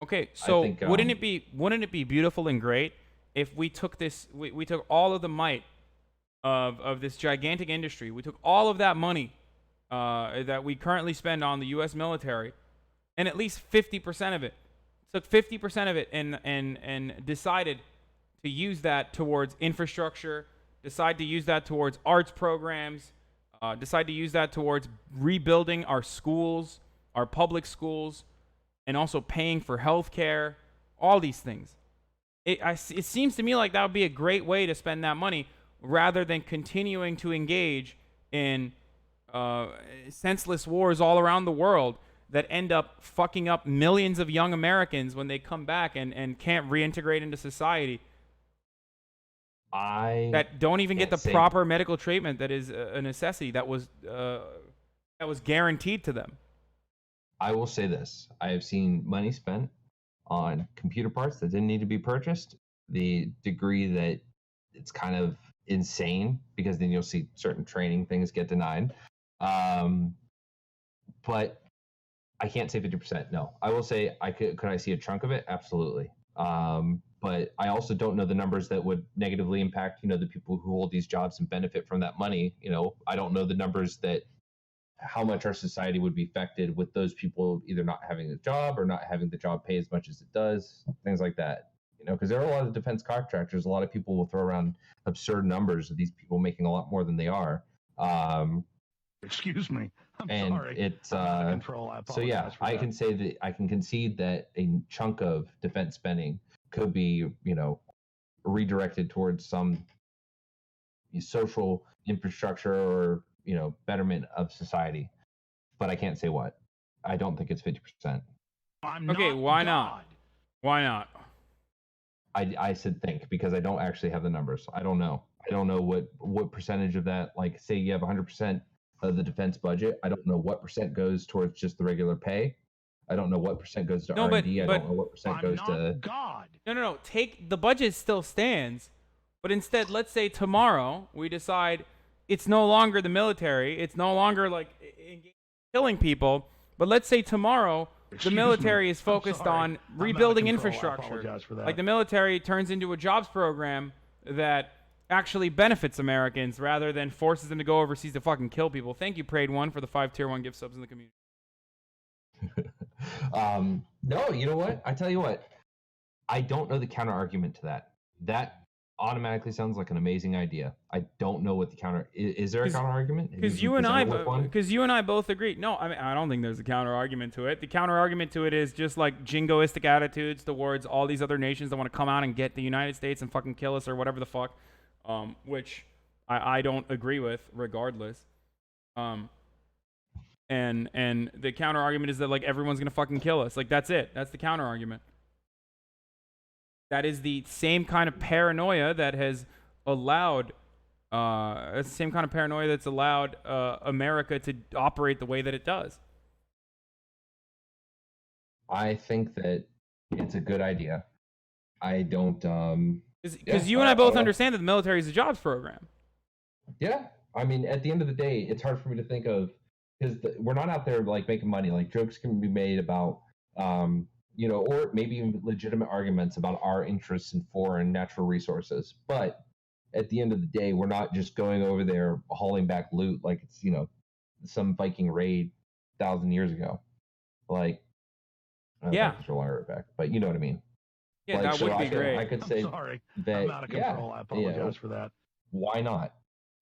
okay, so think, wouldn't it be beautiful and great if we took we took all of the might of this gigantic industry, we took all of that money that we currently spend on the U.S. military, and at least 50% of it, took 50% of it and decided to use that towards infrastructure, decide to use that towards arts programs, decide to use that towards rebuilding our schools, our public schools, and also paying for health care, all these things. It seems to me like that would be a great way to spend that money rather than continuing to engage in senseless wars all around the world that end up fucking up millions of young Americans when they come back and can't reintegrate into society. That don't even get the proper medical treatment that is a necessity that was guaranteed to them. I will say this. I have seen money spent on computer parts that didn't need to be purchased. The degree that it's kind of insane, because then you'll see certain training things get denied. But I can't say 50%. No, I will say could I see a chunk of it? Absolutely. But I also don't know the numbers that would negatively impact, the people who hold these jobs and benefit from that money. I don't know the numbers that how much our society would be affected with those people either not having a job or not having the job pay as much as it does, things like that. Because there are a lot of defense contractors. A lot of people will throw around absurd numbers of these people making a lot more than they are. Excuse me. I'm sorry. It's I'm out of control. I apologize so yeah, for I that. can say that I can concede that a chunk of defense spending could be, redirected towards some social infrastructure or betterment of society. But I can't say what. I don't think it's 50%. I'm Okay, not why God. not? Why not? I said think, because I don't actually have the numbers. I don't know. I don't know what percentage of that, like say you have 100% of the defense budget. I don't know what percent goes towards just the regular pay. I don't know what percent goes to No, R&D. I but don't know what percent I'm goes not to. God. no. Take the budget still stands, but instead, let's say tomorrow we decide it's no longer the military. It's no longer like killing people. But let's say tomorrow the Excuse military me. is focused I'm sorry. on I'm out of rebuilding control. I infrastructure. apologize for that. Like the military turns into a jobs program that actually benefits Americans rather than forces them to go overseas to fucking kill people. Thank you, Parade One, for the 5 tier 1 gift subs in the community. No, you know what? I tell you what. I don't know the counter argument to that. That automatically sounds like an amazing idea. I don't know what the counter is. There a counter argument? Because you and I both agree. No, I mean I don't think there's a counter argument to it. The counter argument to it is just like jingoistic attitudes towards all these other nations that want to come out and get the United States and fucking kill us or whatever the fuck, which I don't agree with regardless. And the counter argument is that like everyone's gonna fucking kill us. Like that's it. That's the counter argument. That is the same kind of paranoia that has allowed. It's the same kind of paranoia that's allowed America to operate the way that it does. I think that it's a good idea. I don't. Because you and I both understand that the military is a jobs program. Yeah, I mean, at the end of the day, it's hard for me to think of because we're not out there like making money. Like jokes can be made about, or maybe even legitimate arguments about our interests in foreign natural resources. But at the end of the day, we're not just going over there hauling back loot like it's some Viking raid 1,000 years ago. Like, yeah, back, but you know what I mean. Yeah, like, that would be great. I could say sorry. that. I'm out of control. I apologize for that. Why not?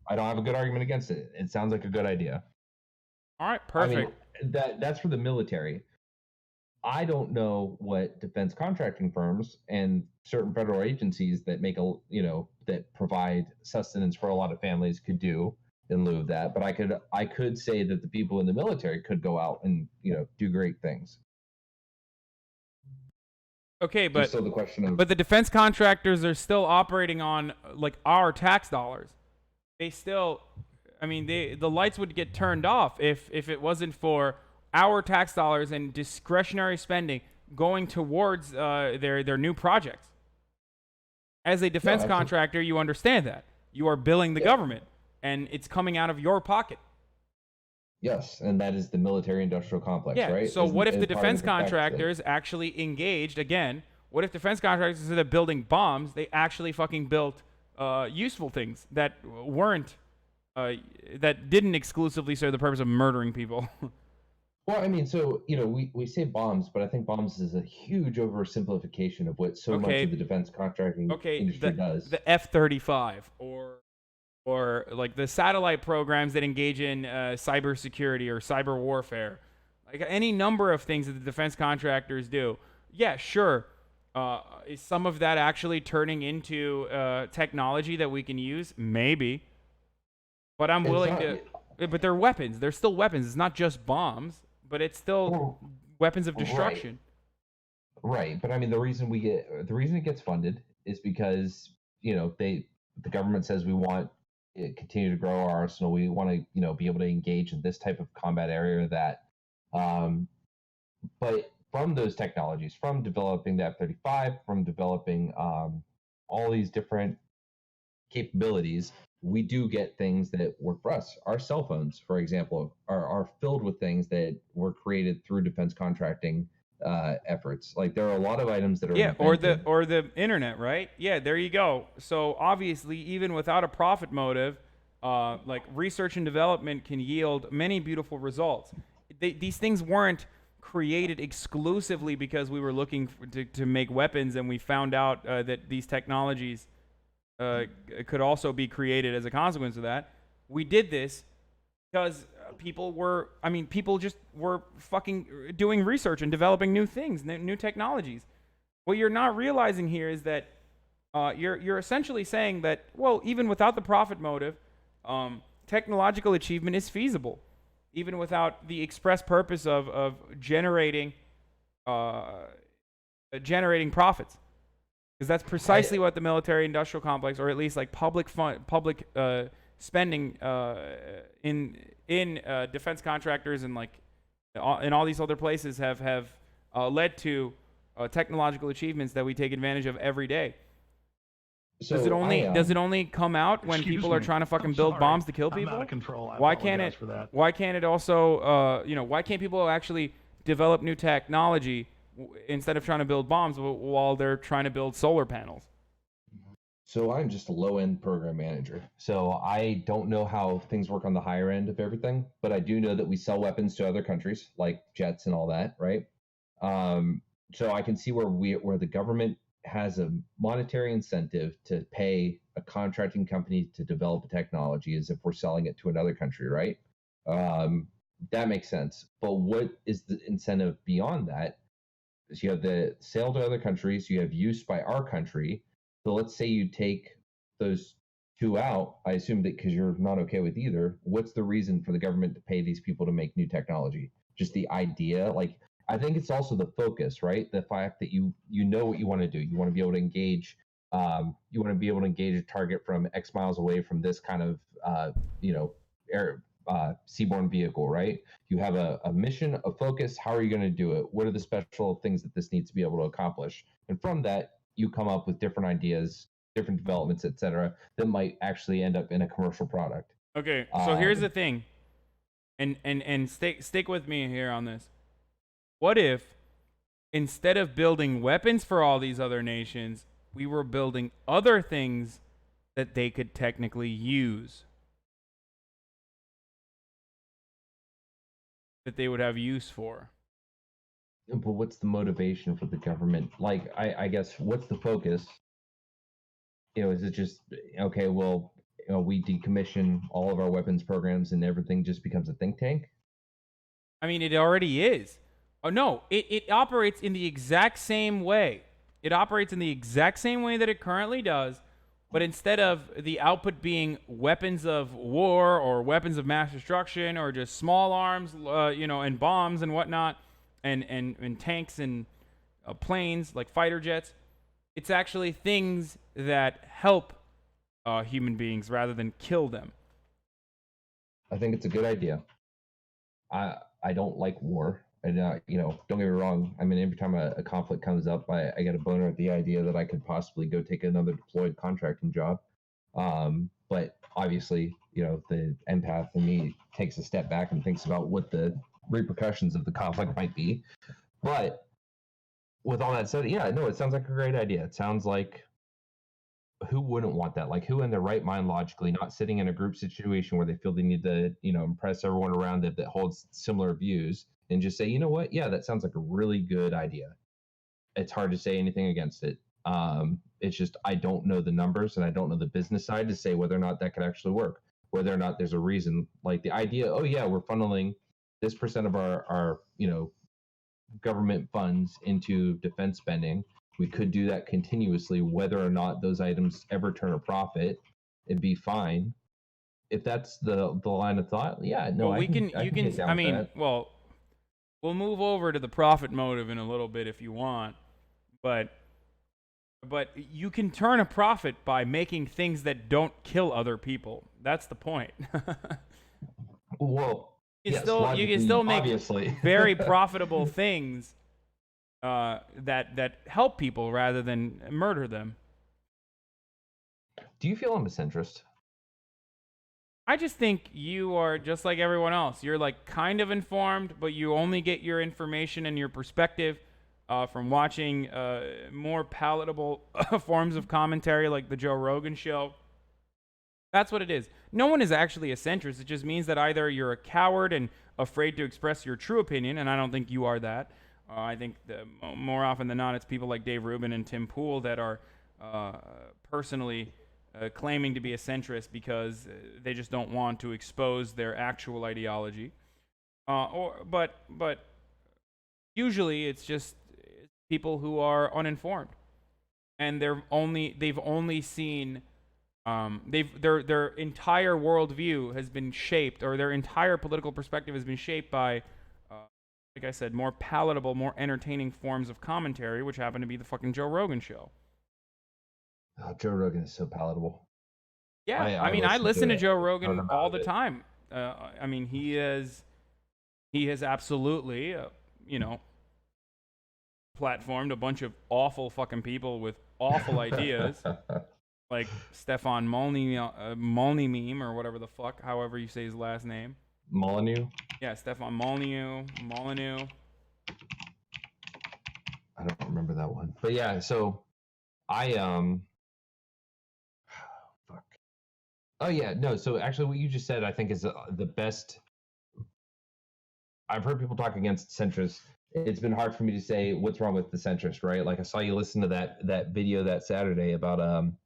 I don't have a good argument against it. It sounds like a good idea. All right, perfect. I mean, that's for the military. I don't know what defense contracting firms and certain federal agencies that that provide sustenance for a lot of families could do in lieu of that. But I could say that the people in the military could go out and do great things. Okay, but still the question of, but the defense contractors are still operating on like our tax dollars. They still, I mean, the lights would get turned off if it wasn't for our tax dollars and discretionary spending going towards their new projects. As a defense contractor, you understand that. You are billing the government, and it's coming out of your pocket. Yes, and that is the military-industrial complex, right? So what if the defense contractors actually engaged, again, what if defense contractors, instead of building bombs, they actually fucking built useful things that that didn't exclusively serve the purpose of murdering people? Well, I mean, so, we say bombs, but I think bombs is a huge oversimplification of what much of the defense contracting industry does. The F-35 or like the satellite programs that engage in cybersecurity or cyber warfare, like any number of things that the defense contractors do. Yeah, sure. Is some of that actually turning into technology that we can use? Maybe. But I'm willing to. But they're weapons. They're still weapons. It's not just bombs, but it's still weapons of destruction. Right. But I mean, the reason it gets funded is because the government says we want to continue to grow our arsenal. We want to be able to engage in this type of combat area or that. But from those technologies, from developing the F-35, from developing all these different capabilities, we do get things that work for us. Our cell phones, for example, are filled with things that were created through defense contracting efforts. Like there are a lot of items that are invented. or the internet, right? Yeah, there you go. So obviously, even without a profit motive, like research and development can yield many beautiful results. These things weren't created exclusively because we were looking to make weapons, and we found out that these technologies could also be created as a consequence of that. We did this because people just were fucking doing research and developing new things, new technologies. What you're not realizing here is that you're essentially saying that, well, even without the profit motive, technological achievement is feasible, even without the express purpose of generating profits. Because that's precisely what the military-industrial complex, or at least like public spending in defense contractors and like in all these other places have led to technological achievements that we take advantage of every day. So Does it only come out when Excuse people are me. trying to fucking I'm build sorry. bombs to kill I'm people? out of control. I Why can't apologize it? for that. Why can't it also? Why can't people actually develop new technology instead of trying to build bombs while they're trying to build solar panels? So I'm just a low end program manager. So I don't know how things work on the higher end of everything, but I do know that we sell weapons to other countries like jets and all that, right? Um, so I can see where the government has a monetary incentive to pay a contracting company to develop a technology as if we're selling it to another country, right? Um, that makes sense. But what is the incentive beyond that? So you have the sale to other countries, you have use by our country. So let's say you take those two out. I assume that because you're not okay with either. What's the reason for the government to pay these people to make new technology? Just the idea, like I think it's also the focus, right? The fact that you know what you want to do. You want to be able to engage. You want to be able to engage a target from X miles away from this kind of air seaborne vehicle, right? You have a mission, a focus. How are you going to do it? What are the special things that this needs to be able to accomplish? And from that, you come up with different ideas, different developments, etc., that might actually end up in a commercial product. Okay, so here's the thing, and stick with me here on this. What if instead of building weapons for all these other nations, we were building other things that they could technically use? That they would have use for. But what's the motivation for the government? Like, I guess, what's the focus? Is it just okay? Well, we decommission all of our weapons programs and everything just becomes a think tank. I mean, it already is. Oh no, it operates in the exact same way. It operates in the exact same way that it currently does, but instead of the output being weapons of war or weapons of mass destruction or just small arms, and bombs and whatnot, and tanks and planes like fighter jets, it's actually things that help human beings rather than kill them. I think it's a good idea. I don't like war. And don't get me wrong. I mean, every time a conflict comes up, I get a boner at the idea that I could possibly go take another deployed contracting job. But obviously, the empath in me takes a step back and thinks about what the repercussions of the conflict might be. But with all that said, yeah, no, it sounds like a great idea. It sounds like who wouldn't want that? Like who in their right mind logically, not sitting in a group situation where they feel they need to, impress everyone around it that holds similar views and just say, you know what? Yeah, that sounds like a really good idea. It's hard to say anything against it. It's just I don't know the numbers and I don't know the business side to say whether or not that could actually work, whether or not there's a reason. Like the idea, oh yeah, we're funneling this percent of our government funds into defense spending. We could do that continuously, whether or not those items ever turn a profit. It'd be fine. If that's the line of thought, yeah, no, Well, I can get down with that. well, we'll move over to the profit motive in a little bit if you want, but you can turn a profit by making things that don't kill other people. That's the point. Well, yes, you can still make obviously very profitable things that help people rather than murder them. Do you feel I'm a centrist? I just think you are just like everyone else. You're like kind of informed, but you only get your information and your perspective from watching more palatable forms of commentary like the Joe Rogan show. That's what it is. No one is actually a centrist. It just means that either you're a coward and afraid to express your true opinion, and I don't think you are that. I think more often than not, it's people like Dave Rubin and Tim Pool that are personally claiming to be a centrist because they just don't want to expose their actual ideology. But usually it's just people who are uninformed, and they've only seen their entire worldview has been shaped, or their entire political perspective has been shaped by, like I said, more palatable, more entertaining forms of commentary, which happen to be the fucking Joe Rogan show. Oh, Joe Rogan is so palatable. Yeah, I mean, I listen to Joe Rogan all the time. I mean, he has absolutely, platformed a bunch of awful fucking people with awful ideas, like Stefan Molyneux meme or whatever the fuck, however you say his last name. Molyneux. Yeah, Stefan Molyneux. I don't remember that one, but yeah. So I fuck. Oh yeah, no. So actually, what you just said, I think, is the best. I've heard people talk against centrists. It's been hard for me to say what's wrong with the centrist, right? Like I saw you listen to that video that Saturday about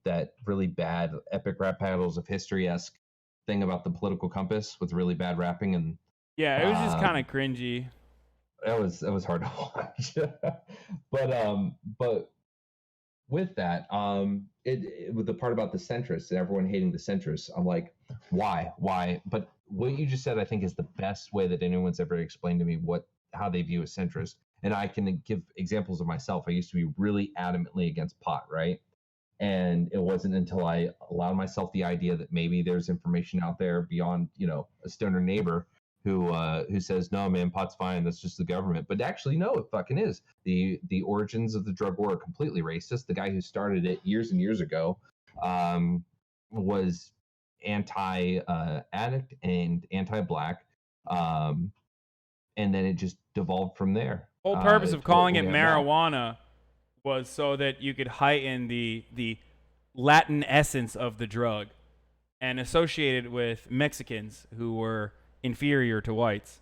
that really bad epic rap battles of history-esque thing about the political compass with really bad rapping, and yeah, it was just kind of cringy. That was hard to watch. but with that, with the part about the centrists and everyone hating the centrists, I'm like, why? But what you just said, I think, is the best way that anyone's ever explained to me how they view a centrist. And I can give examples of myself. I used to be really adamantly against pot, right? And it wasn't until I allowed myself the idea that maybe there's information out there beyond, a stoner neighbor who says, no, man, pot's fine. That's just the government. But actually, no, it fucking is. The origins of the drug war are completely racist. The guy who started it years and years ago was anti-addict and anti-black. And then it just devolved from there. Whole purpose of calling it marijuana was so that you could heighten the Latin essence of the drug and associate it with Mexicans who were inferior to whites.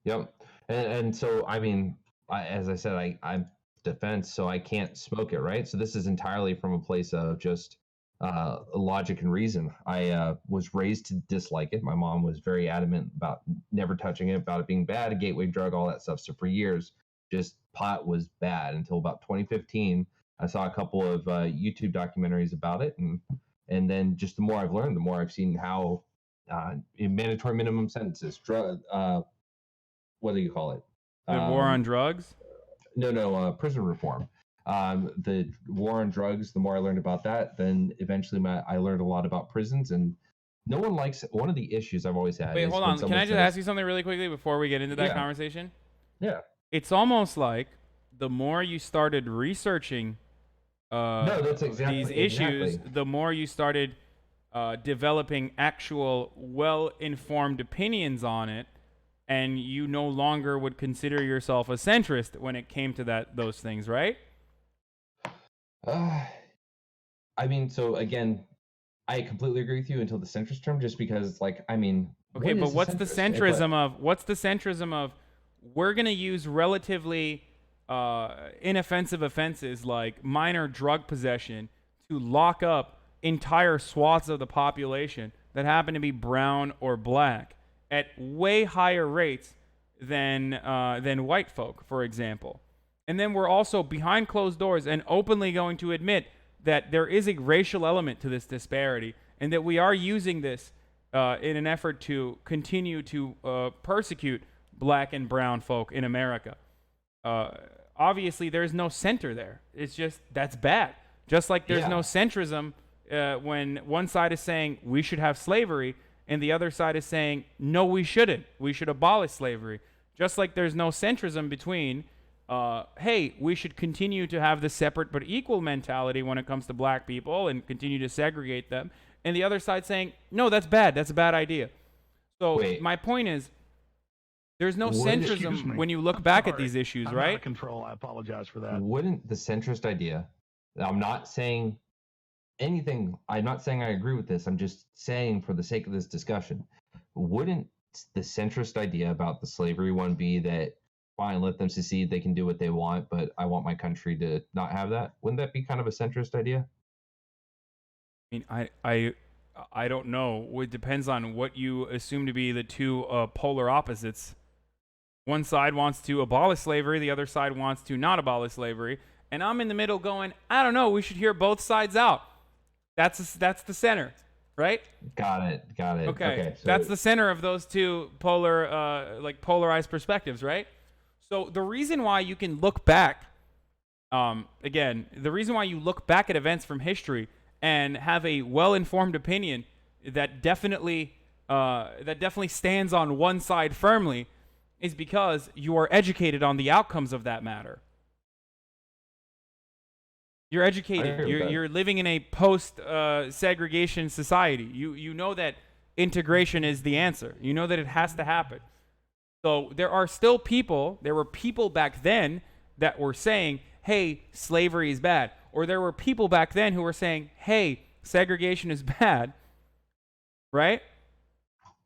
Yep. And so, I mean, as I said, I'm defense, so I can't smoke it, right? So this is entirely from a place of just logic and reason. I was raised to dislike it. My mom was very adamant about never touching it, about it being bad, a gateway drug, all that stuff. So for years, just pot was bad until about 2015. I saw a couple of YouTube documentaries about it, and then just the more I've learned, the more I've seen how in mandatory minimum sentences, what do you call it? The war on drugs? No, prison reform. The war on drugs, the more I learned about that, then eventually I learned a lot about prisons, and no one likes one of the issues I've always had. Wait, hold on. Can I just ask you something really quickly before we get into that conversation? Yeah. It's almost like the more you started researching these issues, the more you started developing actual well-informed opinions on it, and you no longer would consider yourself a centrist when it came to those things, right? I mean, so again, I completely agree with you until the centrist term, just because, like, I mean, okay, but what's the centrism of? We're gonna use relatively inoffensive offenses like minor drug possession to lock up entire swaths of the population that happen to be brown or black at way higher rates than white folk, for example. And then we're also behind closed doors and openly going to admit that there is a racial element to this disparity, and that we are using this in an effort to continue to persecute black and brown folk in America. Obviously, there's no center there. It's just, that's bad. Just like there's no centrism when one side is saying we should have slavery and the other side is saying, no, we shouldn't. We should abolish slavery. Just like there's no centrism between, hey, we should continue to have the separate but equal mentality when it comes to black people and continue to segregate them, and the other side saying, no, that's bad. That's a bad idea. So my point is, there's no centrism when you look back at these issues, I'm right? Out of control. I apologize for that. Wouldn't the centrist idea, I'm not saying anything, I'm not saying I agree with this, I'm just saying for the sake of this discussion, wouldn't the centrist idea about the slavery one be that, fine, let them secede, they can do what they want, but I want my country to not have that? Wouldn't that be kind of a centrist idea? I mean, I don't know. It depends on what you assume to be the two polar opposites. One side wants to abolish slavery, the other side wants to not abolish slavery, and I'm in the middle going, I don't know, we should hear both sides out. That's the center, right? Got it. Okay, so that's the center of those two polarized perspectives, right? So the reason why you can look back, the reason why you look back at events from history and have a well-informed opinion that definitely stands on one side firmly is because you are educated on the outcomes of that matter. You're educated. You're living in a post segregation society. You know that integration is the answer. You know that it has to happen. So there were people back then that were saying, hey, slavery is bad. Or there were people back then who were saying, hey, segregation is bad. Right?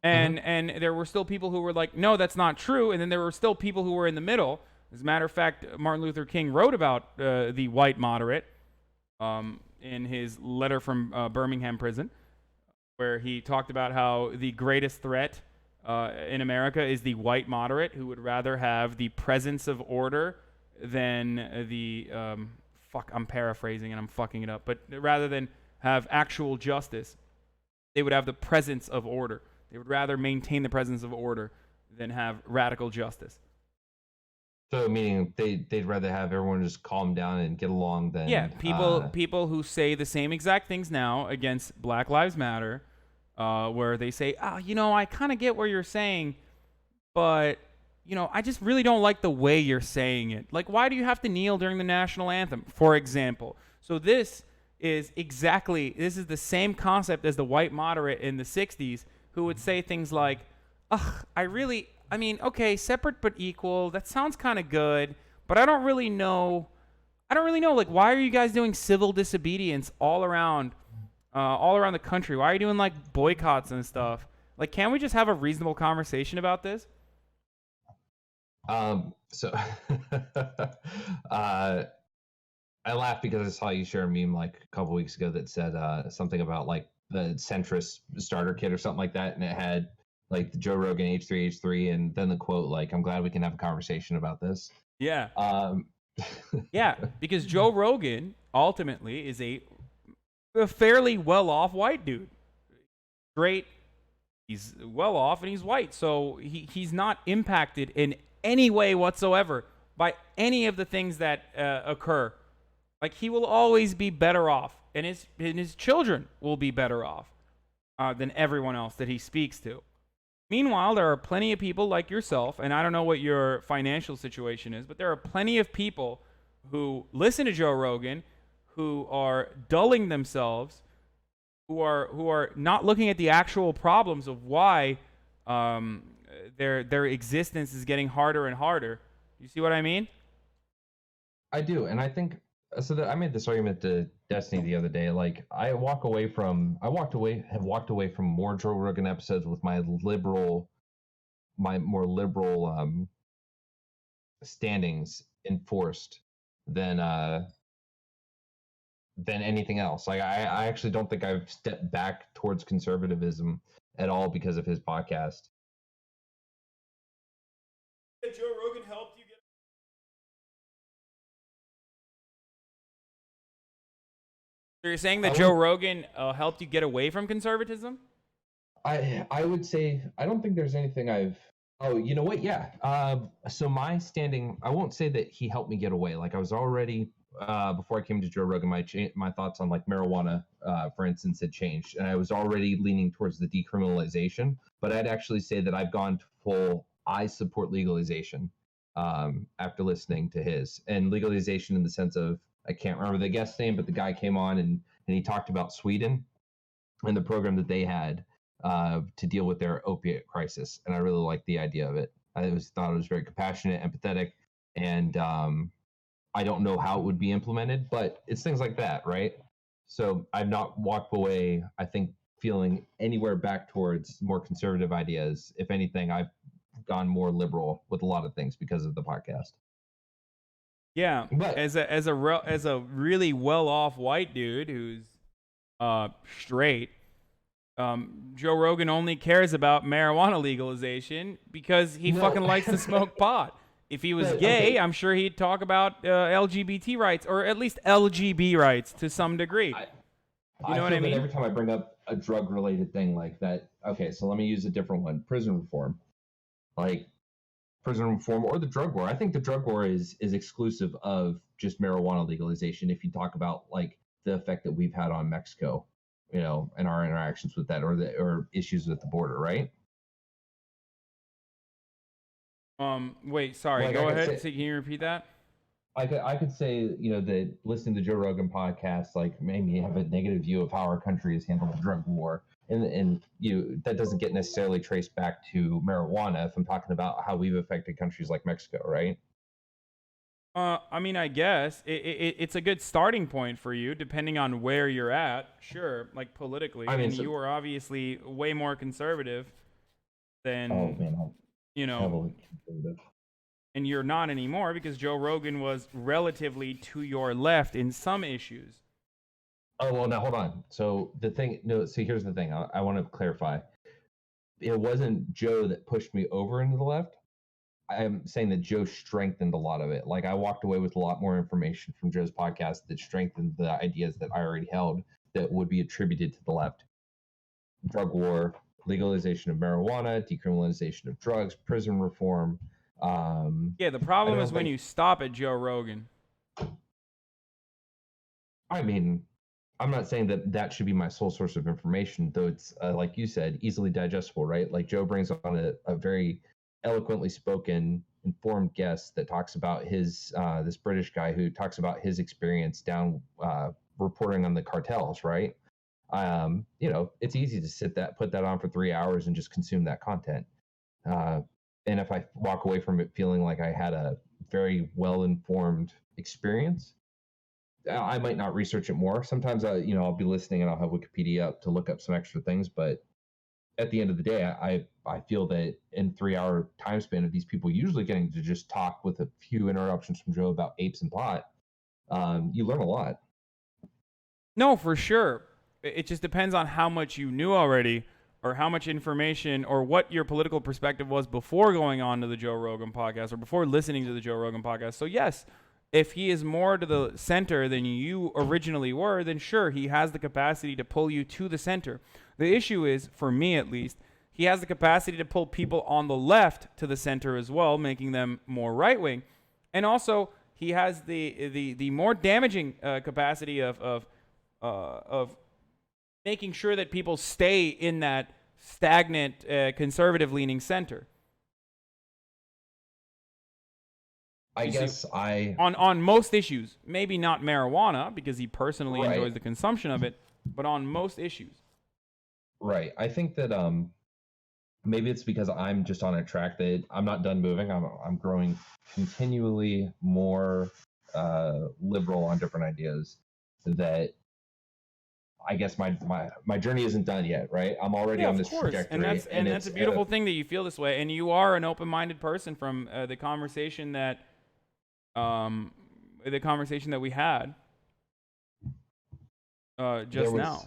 And there were still people who were like, no, that's not true. And then there were still people who were in the middle. As a matter of fact, Martin Luther King wrote about the white moderate in his letter from Birmingham prison, where he talked about how the greatest threat in America is the white moderate, who would rather have the presence of order than the I'm paraphrasing and I'm fucking it up, but rather than have actual justice, they would have the presence of order. They would rather maintain the presence of order than have radical justice. So meaning they'd rather have everyone just calm down and get along than people who say the same exact things now against Black Lives Matter, where they say, I kind of get what you're saying, but I just really don't like the way you're saying it. Like, why do you have to kneel during the national anthem, for example? So this is the same concept as the white moderate in the 60s, who would say things like, okay, separate but equal, that sounds kind of good, but I don't really know, like, why are you guys doing civil disobedience all around the country? Why are you doing, like, boycotts and stuff? Like, can't we just have a reasonable conversation about this? So I laughed because I saw you share a meme like a couple weeks ago that said something about like the centrist starter kit or something like that, and it had like the Joe Rogan H3H3, and then the quote like, "I'm glad we can have a conversation about this." Yeah. Yeah, because Joe Rogan ultimately is a fairly well-off white dude. Great. He's well off and he's white, so he's not impacted in any way whatsoever by any of the things that occur. Like, he will always be better off, and his children will be better off than everyone else that he speaks to. Meanwhile, there are plenty of people like yourself, and I don't know what your financial situation is, but there are plenty of people who listen to Joe Rogan, who are dulling themselves, who are not looking at the actual problems of why their existence is getting harder and harder. You see what I mean? I do, and I think so. I made this argument to Destiny the other day. Like, have walked away from more Joe Rogan episodes with my more liberal standings enforced than anything else. Like, I actually don't think I've stepped back towards conservatism at all because of his podcast. Joe Rogan helped you get. So you're saying that Joe Rogan helped you get away from conservatism? I would say I don't think there's anything I've. Oh, you know what? Yeah. So my standing, I won't say that he helped me get away. Like, I was already before I came to Joe Rogan, my thoughts on like marijuana, for instance, had changed, and I was already leaning towards the decriminalization. But I'd actually say that I've gone to full. I support legalization after listening to his, and legalization in the sense of, I can't remember the guest name, but the guy came on and he talked about Sweden and the program that they had to deal with their opiate crisis, and I really liked the idea of it. I thought it was very compassionate, empathetic, and I don't know how it would be implemented, but it's things like that, right? So I've not walked away, I think, feeling anywhere back towards more conservative ideas. If anything, I've gone more liberal with a lot of things because of the podcast. Yeah, but as a really well-off white dude who's straight, Joe Rogan only cares about marijuana legalization because he fucking likes to smoke pot. If he was gay, okay, I'm sure he'd talk about LGBT rights, or at least LGB rights to some degree. You know what I mean? Every time I bring up a drug-related thing like that, okay, so let me use a different one. Prison reform. Like, prison reform or the drug war. I think the drug war is exclusive of just marijuana legalization. If you talk about like the effect that we've had on Mexico, and our interactions with that, or issues with the border, right? Wait, sorry. Like I Go could ahead. say, So can you repeat that? I could say, that listening to Joe Rogan podcast like made me have a negative view of how our country has handled the drug war, and that doesn't get necessarily traced back to marijuana. If I'm talking about how we've affected countries like Mexico, right? I mean, I guess it's a good starting point for you, depending on where you're at. Sure, like politically, I mean, and so, you are obviously way more conservative oh than, man, I'm you know, heavily conservative. and you're not anymore because Joe Rogan was relatively to your left in some issues. Oh well, now hold on. So the thing, no, see, here's the thing. I want to clarify. It wasn't Joe that pushed me over into the left. I'm saying that Joe strengthened a lot of it. Like I walked away with a lot more information from Joe's podcast that strengthened the ideas that I already held that would be attributed to the left. Drug war, legalization of marijuana, decriminalization of drugs, prison reform. Yeah, the I problem don't is when think. you stop at Joe Rogan. I mean, I'm not saying that that should be my sole source of information, though it's like you said, easily digestible, right? Like Joe brings on a very eloquently spoken, informed guest that talks about his this British guy who talks about his experience down reporting on the cartels, right? It's easy to put that on for 3 hours and just consume that content. Uh, and if I walk away from it feeling like I had a very well informed experience, I might not research it more. Sometimes I'll be listening and I'll have Wikipedia up to look up some extra things. But at the end of the day, I feel that in 3 hour time span of these people usually getting to just talk with a few interruptions from Joe about apes and pot, you learn a lot. No, for sure. It just depends on how much you knew already, or how much information, or what your political perspective was before going on to the Joe Rogan podcast, or before listening to the Joe Rogan podcast. So yes, if he is more to the center than you originally were, then sure, he has the capacity to pull you to the center. The issue is, for me at least, he has the capacity to pull people on the left to the center as well, making them more right wing, and also he has the more damaging capacity of making sure that people stay in that stagnant, conservative-leaning center. I You guess see, I on most issues, maybe not marijuana because he personally right, enjoys the consumption of it, but on most issues. right. I think that maybe it's because I'm just on a track that I'm not done moving. I'm growing continually more liberal on different ideas. That I guess my journey isn't done yet, right? I'm already Yeah, on of this course, and trajectory, and that's it's a beautiful thing that you feel this way, and you are an open-minded person from the conversation that we had there just was now.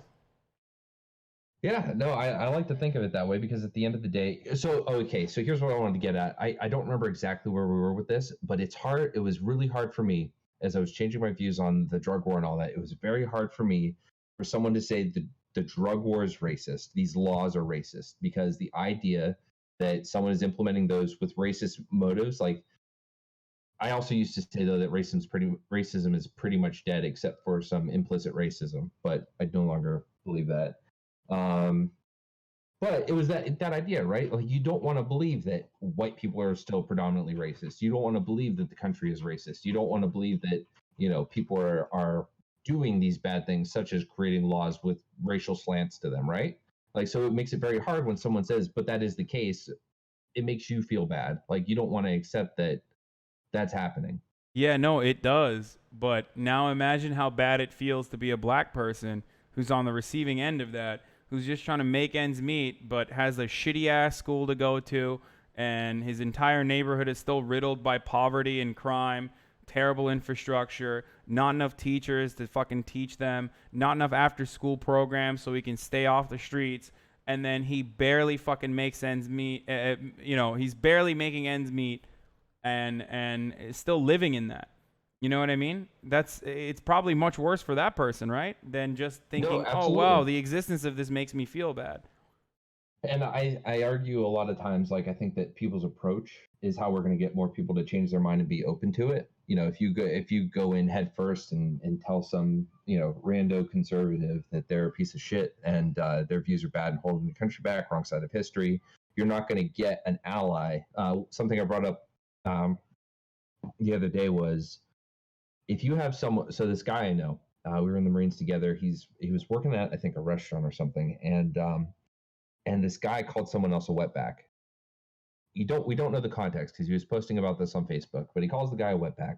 yeah, no, I like to think of it that way because at the end of the day, so okay, so here's what I wanted to get at. I don't remember exactly where we were with this, but it's hard. It was really hard for me as I was changing my views on the drug war and all that. It was very hard for me for someone to say the drug war is racist. These laws are racist because the idea that someone is implementing those with racist motives, like I also used to say though that racism is pretty much dead except for some implicit racism, but I no longer believe that. Um, but it was that idea, right? Like you don't want to believe that white people are still predominantly racist. You don't want to believe that the country is racist. You don't want to believe that people are doing these bad things, such as creating laws with racial slants to them, right? Like so, it makes it very hard when someone says, "But that is the case." It makes you feel bad. Like you don't want to accept that that's happening. Yeah, no, it does. But now imagine how bad it feels to be a black person who's on the receiving end of that, who's just trying to make ends meet, but has a shitty ass school to go to, and his entire neighborhood is still riddled by poverty and crime, terrible infrastructure, not enough teachers to fucking teach them, not enough after school programs so he can stay off the streets. And then he barely fucking makes ends meet. He's barely making ends meet and is still living in that. You know what I mean? It's probably much worse for that person, right? Than just No, thinking, "Oh wow, absolutely. the existence of this makes me feel bad." And I argue a lot of times, like I think that people's approach is how we're going to get more people to change their mind and be open to it. You know, if you go in head first and tell some rando conservative that they're a piece of shit and their views are bad and holding the country back, wrong side of history, you're not going to get an ally. Something I brought up um, the other day was if you have someone. So this guy I know, we were in the Marines together. He was working at I think a restaurant or something, and this guy called someone else a wetback. We don't know the context because he was posting about this on Facebook, but he calls the guy a wetback,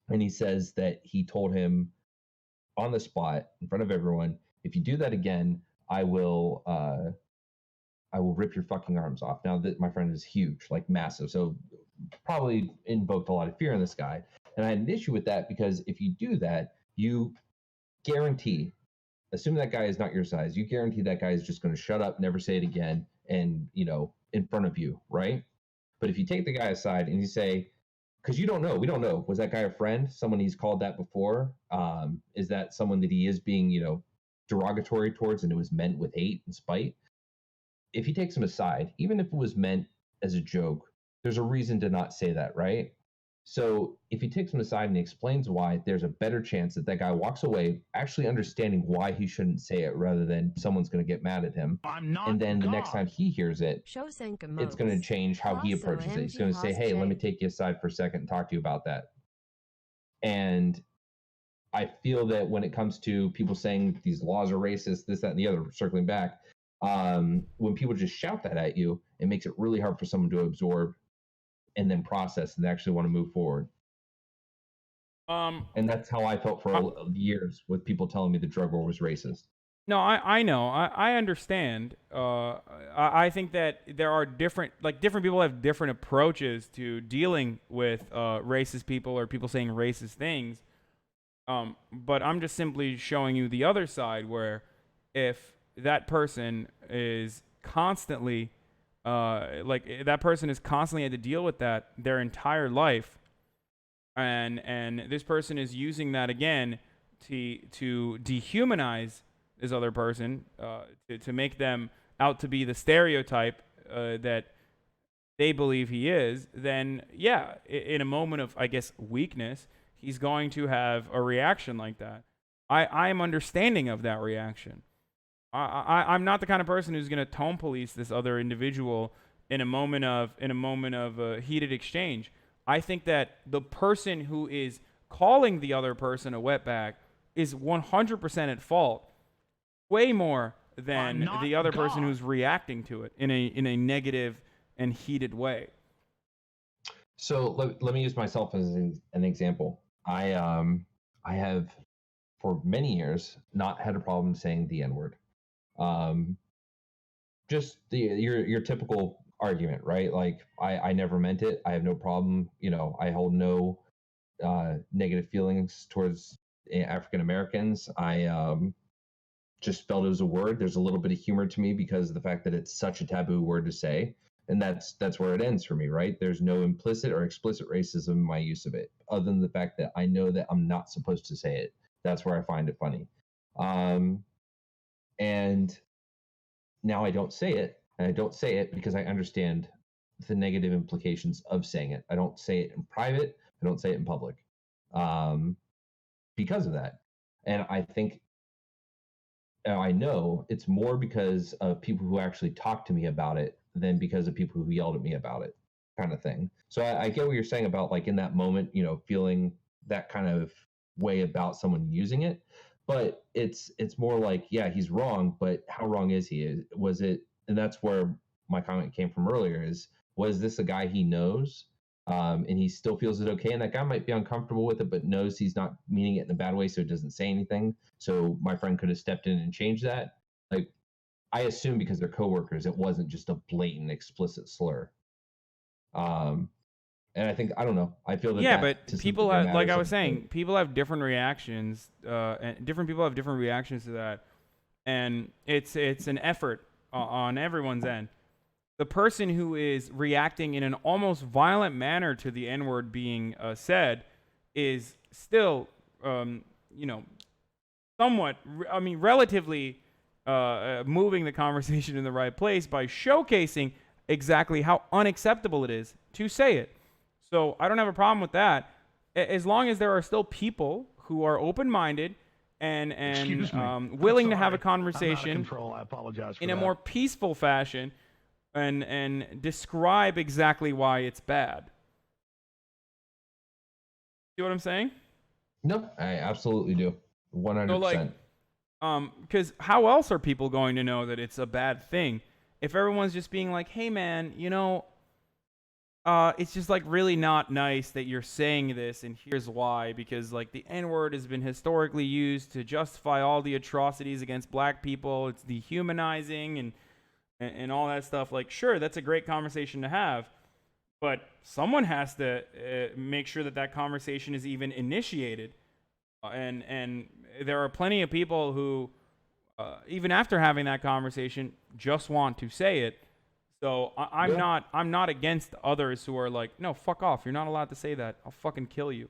and he says that he told him on the spot in front of everyone, if you do that again, I will rip your fucking arms off. Now that my friend is huge, like massive, so probably invoked a lot of fear in this guy, and I had an issue with that because if you do that, you guarantee, assume that guy is not your size, you guarantee that guy is just going to shut up, never say it again, and in front of you, right? But if you take the guy aside and you say, because you don't know, we don't know, was that guy a friend? Someone he's called that before? Is that someone that he is being, derogatory towards, and it was meant with hate and spite? If he takes him aside, even if it was meant as a joke, there's a reason to not say that, right? So if he takes him aside and he explains why, there's a better chance that that guy walks away actually understanding why he shouldn't say it rather than someone's going to get mad at him. I'm not And then the God. next time he hears it, it's going to change how he approaches it. He's going to say, hey, let me take you aside for a second and talk to you about that. And I feel that when it comes to people saying these laws are racist, this, that, and the other, circling back, when people just shout that at you, it makes it really hard for someone to absorb and then process and actually want to move forward. And that's how I felt for years with people telling me the drug war was racist. No, I know. I understand. I think that there are different people have different approaches to dealing with racist people or people saying racist things. But I'm just simply showing you the other side where if that person is constantly that person is constantly had to deal with that their entire life, and this person is using that again to dehumanize this other person, to make them out to be the stereotype that they believe he is, then yeah, in a moment of, I guess, weakness, he's going to have a reaction like that. I am understanding of that reaction. I'm not the kind of person who's going to tone police this other individual in a moment of a heated exchange. I think that the person who is calling the other person a wetback is 100% at fault, way more than the other person who's reacting to it in a negative and heated way. So let me use myself as an example. I have for many years not had a problem saying the N-word. Just your typical argument, right? Like I never meant it. I have no problem. I hold no negative feelings towards African Americans. I just felt it was a word. There's a little bit of humor to me because of the fact that it's such a taboo word to say, and that's where it ends for me, right? There's no implicit or explicit racism in my use of it, other than the fact that I know that I'm not supposed to say it. That's where I find it funny. And now I don't say it, and I don't say it because I understand the negative implications of saying it. I don't say it in private. I don't say it in public, because of that. And I think I know it's more because of people who actually talked to me about it than because of people who yelled at me about it, kind of thing. So I get what you're saying about, like, in that moment, feeling that kind of way about someone using it. But it's more like, yeah, he's wrong, but how wrong is he? Was it? And that's where my comment came from earlier. Was this a guy he knows? And he still feels it okay, and that guy might be uncomfortable with it, but knows he's not meaning it in a bad way, so it doesn't say anything. So my friend could have stepped in and changed that. Like, I assume because they're coworkers, it wasn't just a blatant, explicit slur. And I think, I don't know. I feel that Yeah, that but to some people degree have, like I matters. was saying, people have different reactions, and different people have different reactions to that, and it's an effort on everyone's end. The person who is reacting in an almost violent manner to the N-word being said is still, somewhat, relatively moving the conversation in the right place by showcasing exactly how unacceptable it is to say it. So I don't have a problem with that, as long as there are still people who are open-minded and Excuse me. willing to have a I'm out of conversation control. I apologize for in that. a more peaceful fashion and describe exactly why it's bad. See what I'm saying? No, I absolutely do. 100%. So like, because how else are people going to know that it's a bad thing if everyone's just being like, hey man, it's just like really not nice that you're saying this, and here's why. Because like the N-word has been historically used to justify all the atrocities against black people. It's dehumanizing and all that stuff. Like, sure, that's a great conversation to have, but someone has to make sure that conversation is even initiated. And there are plenty of people who, even after having that conversation, just want to say it. So I'm not against others who are like, no, fuck off. You're not allowed to say that. I'll fucking kill you.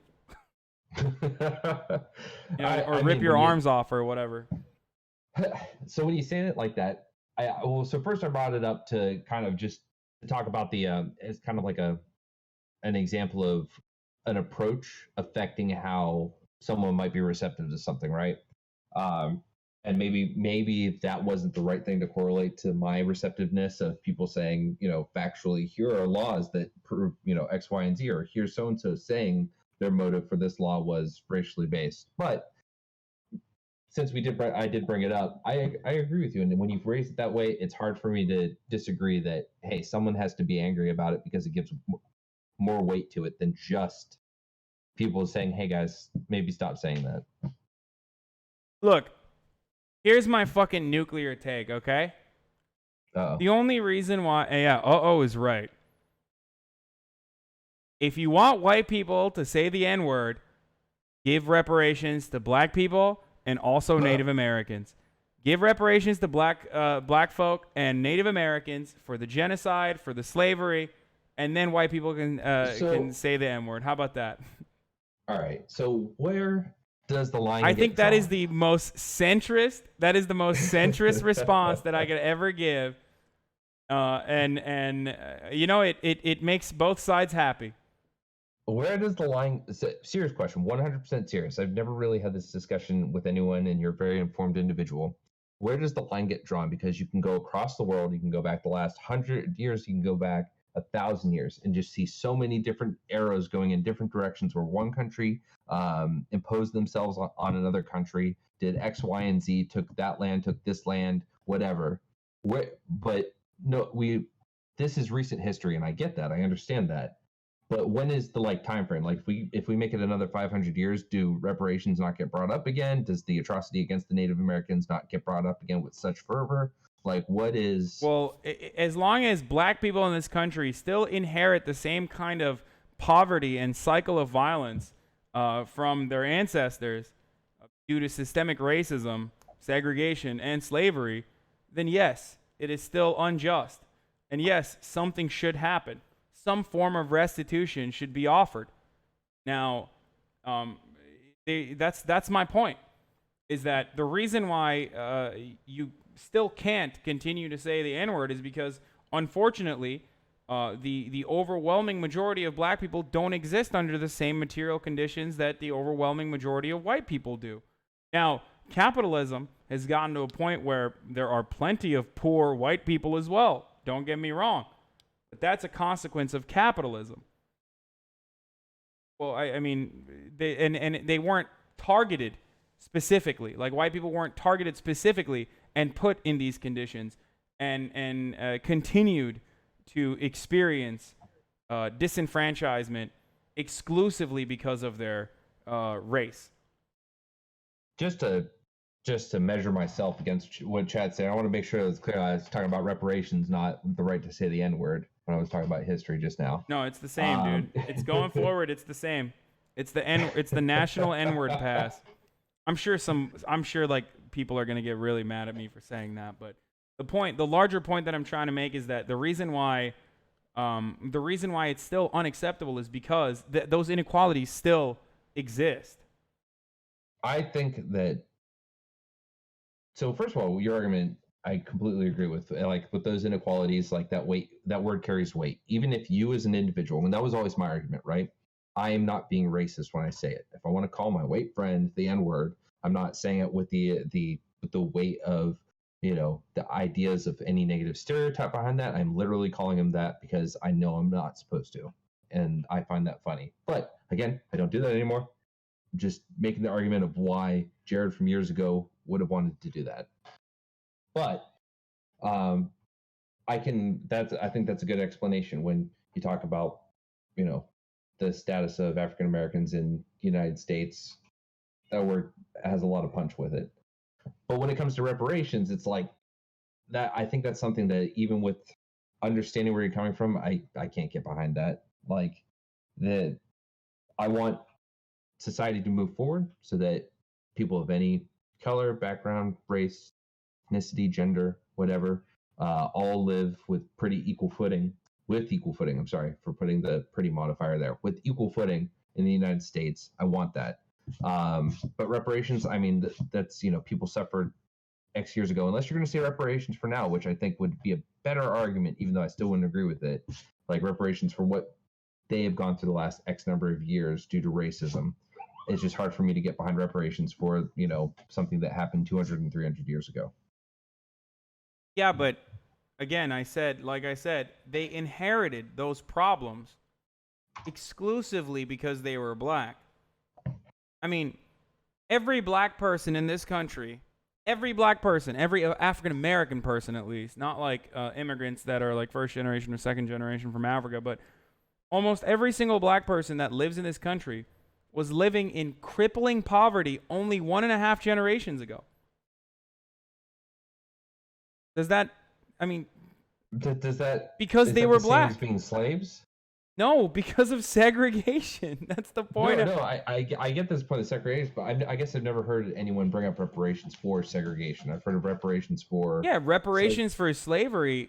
Or rip your arms off or whatever. So when you say it like that, so first I brought it up to kind of just talk about the it's kind of like an example of an approach affecting how someone might be receptive to something, right? And maybe that wasn't the right thing to correlate to my receptiveness of people saying, factually, here are laws that prove, X, Y, and Z, or here's so and so saying their motive for this law was racially based. But since I did bring it up, I agree with you. And when you've raised it that way, it's hard for me to disagree that, hey, someone has to be angry about it because it gives more weight to it than just people saying, hey guys, maybe stop saying that. Look, here's my fucking nuclear take, okay? Uh-oh. The only reason why, is right. If you want white people to say the N-word, give reparations to black people and also Native Americans. Give reparations to black folk and Native Americans for the genocide, for the slavery, and then white people can say the N-word. How about that? All right. So where does the line? I think that is the most centrist. That is the most centrist response that I could ever give. It makes both sides happy. Where does the line? Serious question. 100% serious. I've never really had this discussion with anyone, and you're a very informed individual. Where does the line get drawn? Because you can go across the world. You can go back the last 100 years. You can go back 1,000 years and just see so many different arrows going in different directions where one country imposed themselves on another country, did X, Y, and Z, took that land, took this land, whatever. But no, this is recent history, and I get that. I understand that. But when is the time frame? Like if we make it another 500 years, do reparations not get brought up again? Does the atrocity against the Native Americans not get brought up again with such fervor? Like what is? Well, as long as black people in this country still inherit the same kind of poverty and cycle of violence from their ancestors due to systemic racism, segregation, and slavery, then yes, it is still unjust. And yes, something should happen. Some form of restitution should be offered. Now, that's my point, is that the reason why you still can't continue to say the N-word is because, unfortunately, the overwhelming majority of black people don't exist under the same material conditions that the overwhelming majority of white people do. Now, capitalism has gotten to a point where there are plenty of poor white people as well. Don't get me wrong. But that's a consequence of capitalism. Well, I mean, they weren't targeted specifically. Like white people weren't targeted specifically and put in these conditions and continued to experience disenfranchisement exclusively because of their race. Just to measure myself against what Chad said, I want to make sure it's clear I was talking about reparations, not the right to say the N-word when I was talking about history just now. No, it's the same, dude. It's going forward. It's the same. It's the national N-word pass. I'm sure people are going to get really mad at me for saying that, but the larger point that I'm trying to make is that the reason why it's still unacceptable is because those inequalities still exist. I think that So first of all, your argument I completely agree with. Like with those inequalities, like that weight, that word carries weight. Even if you as an individual, and that was always my argument, right? I am not being racist when I say it. If I want to call my white friend the N word, I'm not saying it with the weight of the ideas of any negative stereotype behind that. I'm literally calling him that because I know I'm not supposed to, and I find that funny. But again, I don't do that anymore. I'm just making the argument of why Jared from years ago would have wanted to do that. But um, I think that's a good explanation when you talk about the status of African Americans in the United States. That word has a lot of punch with it. But when it comes to reparations, it's like that. I think that's something that even with understanding where you're coming from, I can't get behind that. Like that, I want society to move forward so that people of any color, background, race, ethnicity, gender, whatever, all live with pretty equal footing. With equal footing, I'm sorry for putting the pretty modifier there. With equal footing in the United States, I want that. But reparations, I mean, that's people suffered X years ago. Unless you're going to say reparations for now, which I think would be a better argument, even though I still wouldn't agree with it. Like reparations for what they have gone through the last X number of years due to racism. It's just hard for me to get behind reparations for something that happened 200 and 300 years ago. Yeah, but again, like I said, they inherited those problems exclusively because they were black. I mean, every black person in this country, every black person, every African American person at least, not like immigrants that are like first generation or second generation from Africa, but almost every single black person that lives in this country was living in crippling poverty only 1.5 generations ago. Does that, I mean, does that because they were black as being slaves? No, because of segregation. That's the point. No, I get this point of segregation, but I guess I've never heard anyone bring up reparations for segregation. I've heard of reparations for reparations for slavery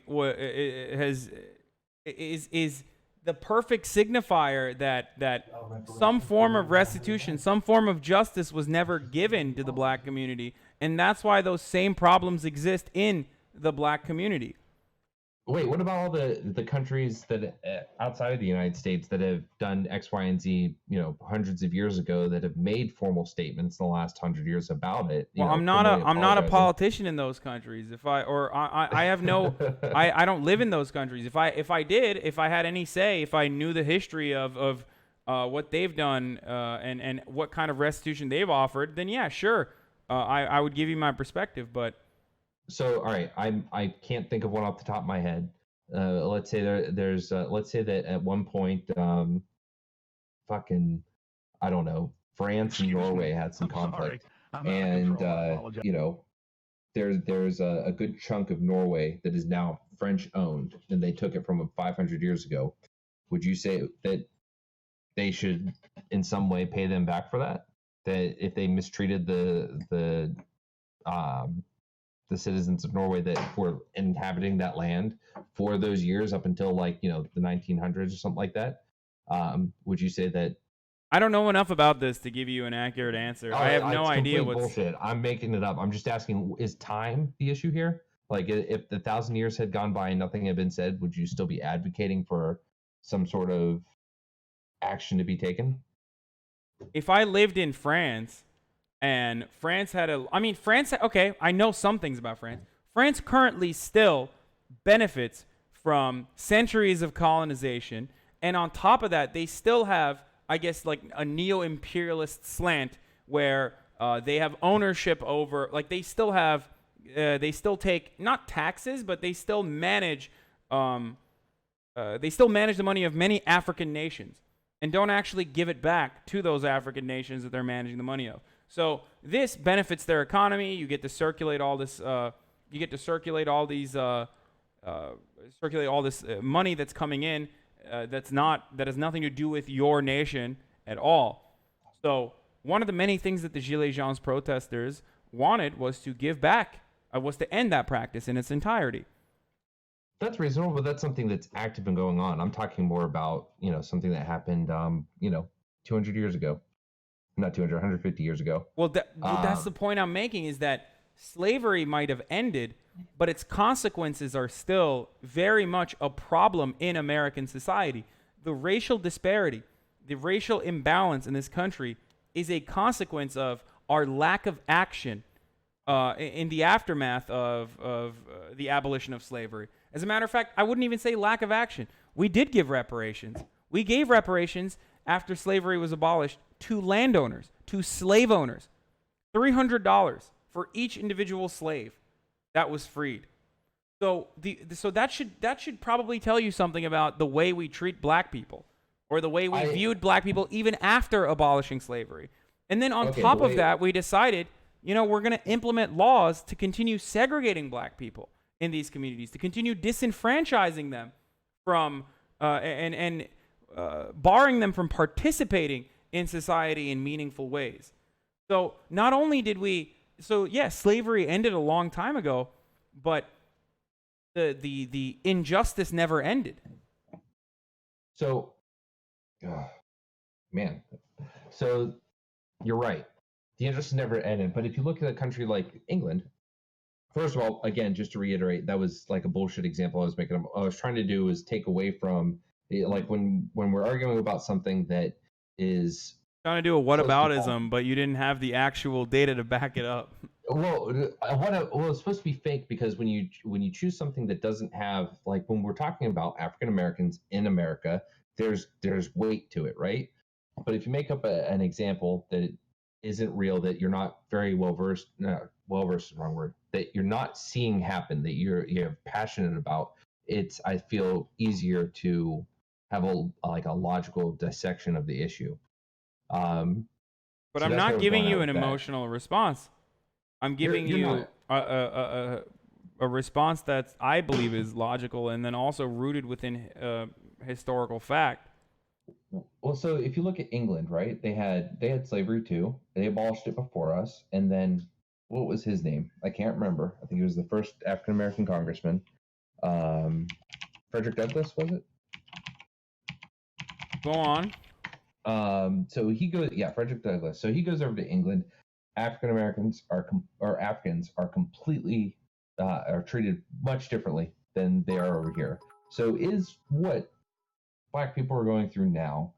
is the perfect signifier that some form of restitution, some form of justice was never given to the black community, and that's why those same problems exist in the black community. Wait, what about all the countries that outside of the United States that have done X, Y, and Z, hundreds of years ago that have made formal statements in the last 100 years about it? Well, I'm not a politician in those countries. I have no, I don't live in those countries. If I had any say, if I knew the history of what they've done and what kind of restitution they've offered, then yeah, sure, I would give you my perspective, but. So, all right, I can't think of one off the top of my head. Let's say let's say that at one point, I don't know, France and Norway had some conflict, and there's a good chunk of Norway that is now French owned, and they took it from 500 years ago. Would you say that they should in some way pay them back for that? That if they mistreated the citizens of Norway that were inhabiting that land for those years up until the 1900s or something like that. Would you say that? I don't know enough about this to give you an accurate answer. I have no idea what's bullshit. I'm making it up. I'm just asking, is time the issue here? Like if the 1,000 years had gone by and nothing had been said, would you still be advocating for some sort of action to be taken? If I lived in France, and France had okay, I know some things about France. France currently still benefits from centuries of colonization. And on top of that, they still have, I guess, like a neo-imperialist slant where they have ownership over, like they still have, they still take, not taxes, but they still manage the money of many African nations and don't actually give it back to those African nations that they're managing the money of. So this benefits their economy. You get to circulate all this. Circulate all this money that's coming in. That has nothing to do with your nation at all. So one of the many things that the Gilets Jaunes protesters wanted was to give back, was to end that practice in its entirety. That's reasonable, but that's something that's active and going on. I'm talking more about something that happened 200 years ago. Not 200, 150 years ago. Well, that's the point I'm making, is that slavery might have ended, but its consequences are still very much a problem in American society. The racial disparity, the racial imbalance in this country is a consequence of our lack of action in the aftermath of the abolition of slavery. As a matter of fact, I wouldn't even say lack of action. We did give reparations. We gave reparations after slavery was abolished to landowners, to slave owners. $300 for each individual slave that was freed. So that should probably tell you something about the way we treat black people, or the way we viewed black people even after abolishing slavery. And then on top of that, we decided, we're going to implement laws to continue segregating black people in these communities, to continue disenfranchising them from and barring them from participating in society in meaningful ways. So not only did slavery ended a long time ago, but the injustice never ended. So, man, so you're right. The injustice never ended. But if you look at a country like England, first of all, again, just to reiterate, that was like a bullshit example I was making. I was trying to do is take away from like when we're arguing about something that is trying to do a whataboutism, but you didn't have the actual data to back it up. Well, it's supposed to be fake because when you choose something that doesn't have, like, when we're talking about African Americans in America, there's weight to it, right? But if you make up an example that isn't real, that you're not very well versed is the wrong word, that you're not seeing happen, that you're passionate about, it's, I feel, easier to have a logical dissection of the issue. But I'm not giving you an emotional response. I'm giving you a response that I believe is logical and then also rooted within historical fact. Well, so if you look at England, right? They had slavery too. They abolished it before us, and then what was his name? I can't remember. I think he was the first African American congressman. Frederick Douglass, was it? Go on. So he goes, Frederick Douglass. So he goes over to England. African Americans or Africans are completely are treated much differently than they are over here. So is what black people are going through now,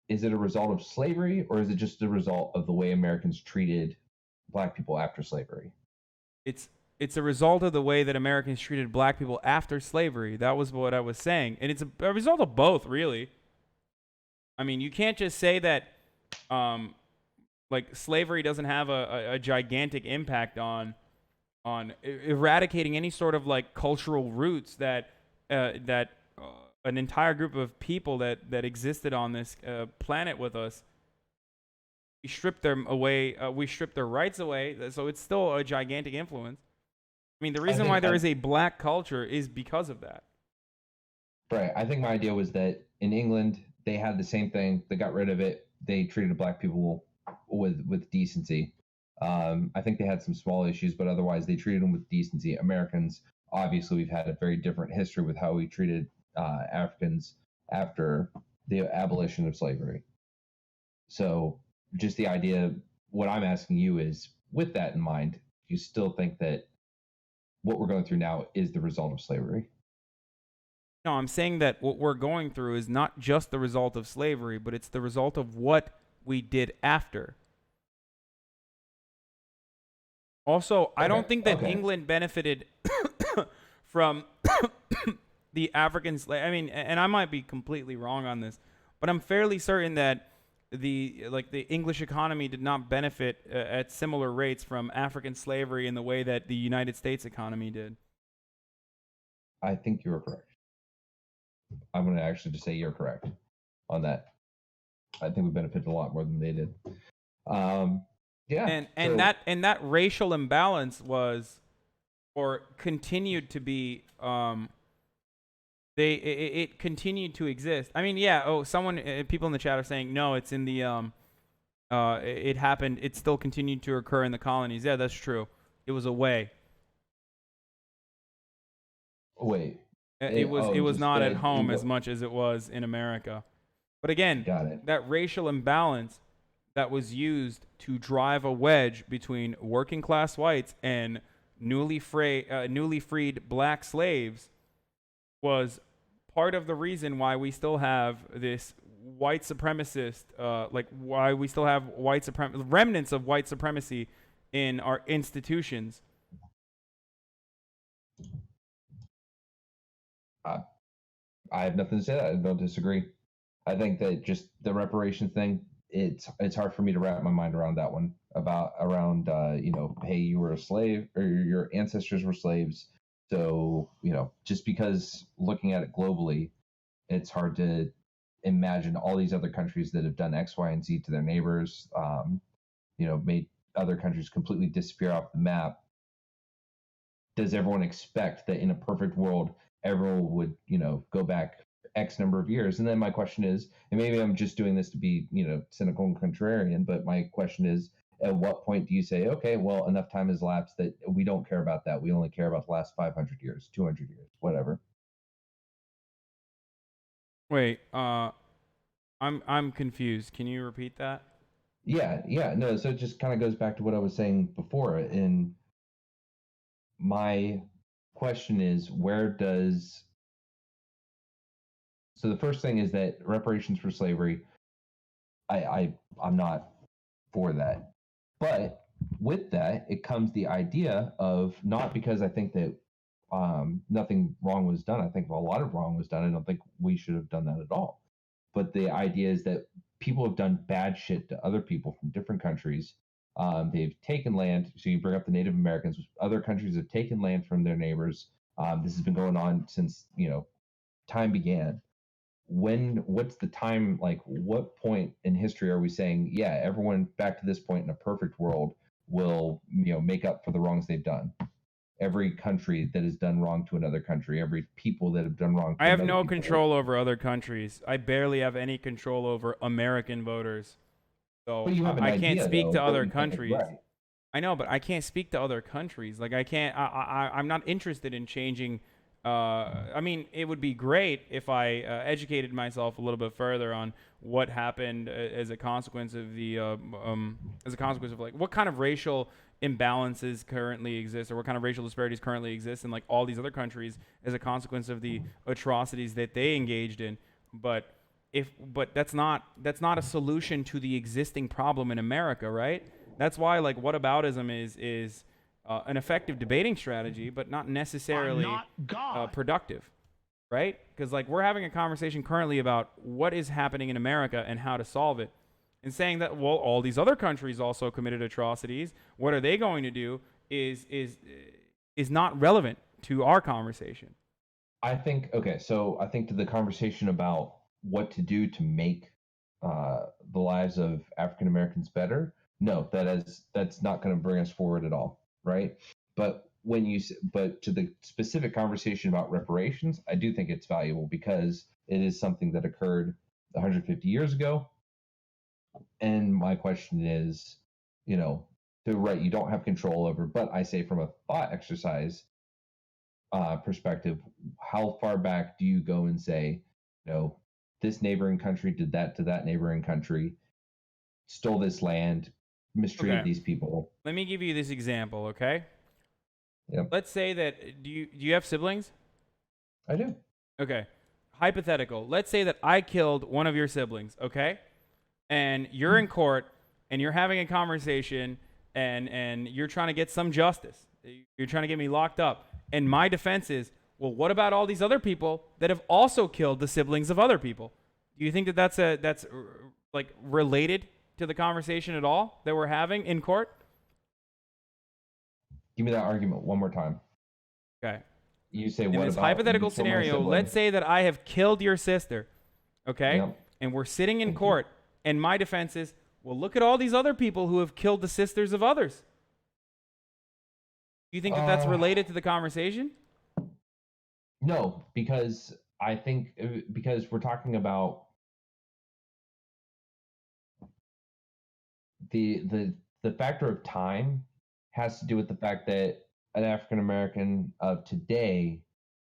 is it a result of slavery, or is it just a result of the way Americans treated black people after slavery? It's a result of the way that Americans treated black people after slavery. That was what I was saying, and it's a result of both, really. I mean, you can't just say that slavery doesn't have a gigantic impact on eradicating any sort of like cultural roots that an entire group of people that existed on this planet with us. We stripped them away. We stripped their rights away. So it's still a gigantic influence. I mean, the reason why there is a black culture is because of that. Right. I think my idea was that in England, they had the same thing. They got rid of it. They treated black people with decency. I think they had some small issues, but otherwise they treated them with decency. Americans, obviously, we've had a very different history with how we treated Africans after the abolition of slavery. So just the idea, what I'm asking you is, with that in mind, do you still think that what we're going through now is the result of slavery? No, I'm saying that what we're going through is not just the result of slavery, but it's the result of what we did after. Also, I don't think that England benefited from the African slave. I mean, and I might be completely wrong on this, but I'm fairly certain that the English economy did not benefit at similar rates from African slavery in the way that the United States economy did. I think you're correct. I'm going to actually just say you're correct on that. I think we benefited a lot more than they did. That racial imbalance was, or continued to be, it continued to exist. I mean, people in the chat are saying no, it's in the it happened. It still continued to occur in the colonies. Yeah, that's true. It was a way. Wait. It was not at home as much as it was in America. But again, that racial imbalance that was used to drive a wedge between working class whites and newly freed black slaves was part of the reason why we still have this white supremacist, why we still have remnants of white supremacy in our institutions. I have nothing to say. That I don't disagree. I think that just the reparations thing, it's hard for me to wrap my mind around that one around hey, you were a slave or your ancestors were slaves, so just because looking at it globally, it's hard to imagine all these other countries that have done X, Y, and Z to their neighbors, made other countries completely disappear off the map. Does everyone expect that in a perfect world, everyone would, go back X number of years? And then my question is, and maybe I'm just doing this to be, cynical and contrarian, but my question is, at what point do you say, okay, well, enough time has elapsed that we don't care about that. We only care about the last 500 years, 200 years, whatever. Wait, I'm confused. Can you repeat that? Yeah, no. So it just kind of goes back to what I was saying before. And my question is, so the first thing is that reparations for slavery, I'm not for that. But with that, it comes the idea of, not because I think that nothing wrong was done. I think a lot of wrong was done. I don't think we should have done that at all. But the idea is that people have done bad shit to other people from different countries. They've taken land. So you bring up the Native Americans. Other countries have taken land from their neighbors. This has been going on since time began. What's the time, like what point in history are we saying, yeah, everyone back to this point in a perfect world will make up for the wrongs they've done? Every country that has done wrong to another country, every people that have done wrong to I have another no people. control over other countries. I barely have any control over American voters. So But you have an I idea, can't speak though, to but other you can't, countries. right? I know, but I can't speak to other countries. Like I can't. I'm not interested in changing. I mean, it would be great if I educated myself a little bit further on what happened as a consequence of like what kind of racial imbalances currently exist, or what kind of racial disparities currently exist in like all these other countries as a consequence of the atrocities that they engaged in. But that's not a solution to the existing problem in America, right? That's why like whataboutism is an effective debating strategy, but not necessarily productive, right? Because like we're having a conversation currently about what is happening in America and how to solve it, and saying that, well, all these other countries also committed atrocities. What are they going to do is not relevant to our conversation. I think, okay, so I think to the conversation about what to do to make the lives of African Americans better, no, that's not going to bring us forward at all, right? But but to the specific conversation about reparations, I do think it's valuable because it is something that occurred 150 years ago. And my question is, right, you don't have control over, but I say from a thought exercise perspective, how far back do you go and say, this neighboring country did that to that neighboring country, stole this land, mistreated Okay, these people? let me give you this example. Okay, Yep, let's say that do you have siblings? I do. Okay, hypothetical. Let's say that I killed one of your siblings. Okay, and you're in court and you're having a conversation and you're trying to get some justice. You're trying to get me locked up. And my defense is, well, what about all these other people that have also killed the siblings of other people? Do you think that that's like related to the conversation at all that we're having in court? Give me that argument one more time. Okay. You say, In what this about you hypothetical kill my scenario, sibling? let's say that I have killed your sister. Okay? Yep. And we're sitting in Thank you. court, and my defense is, well, look at all these other people who have killed the sisters of others. You think that that's related to the conversation? No, because I think because we're talking about the factor of time has to do with the fact that an African American of today,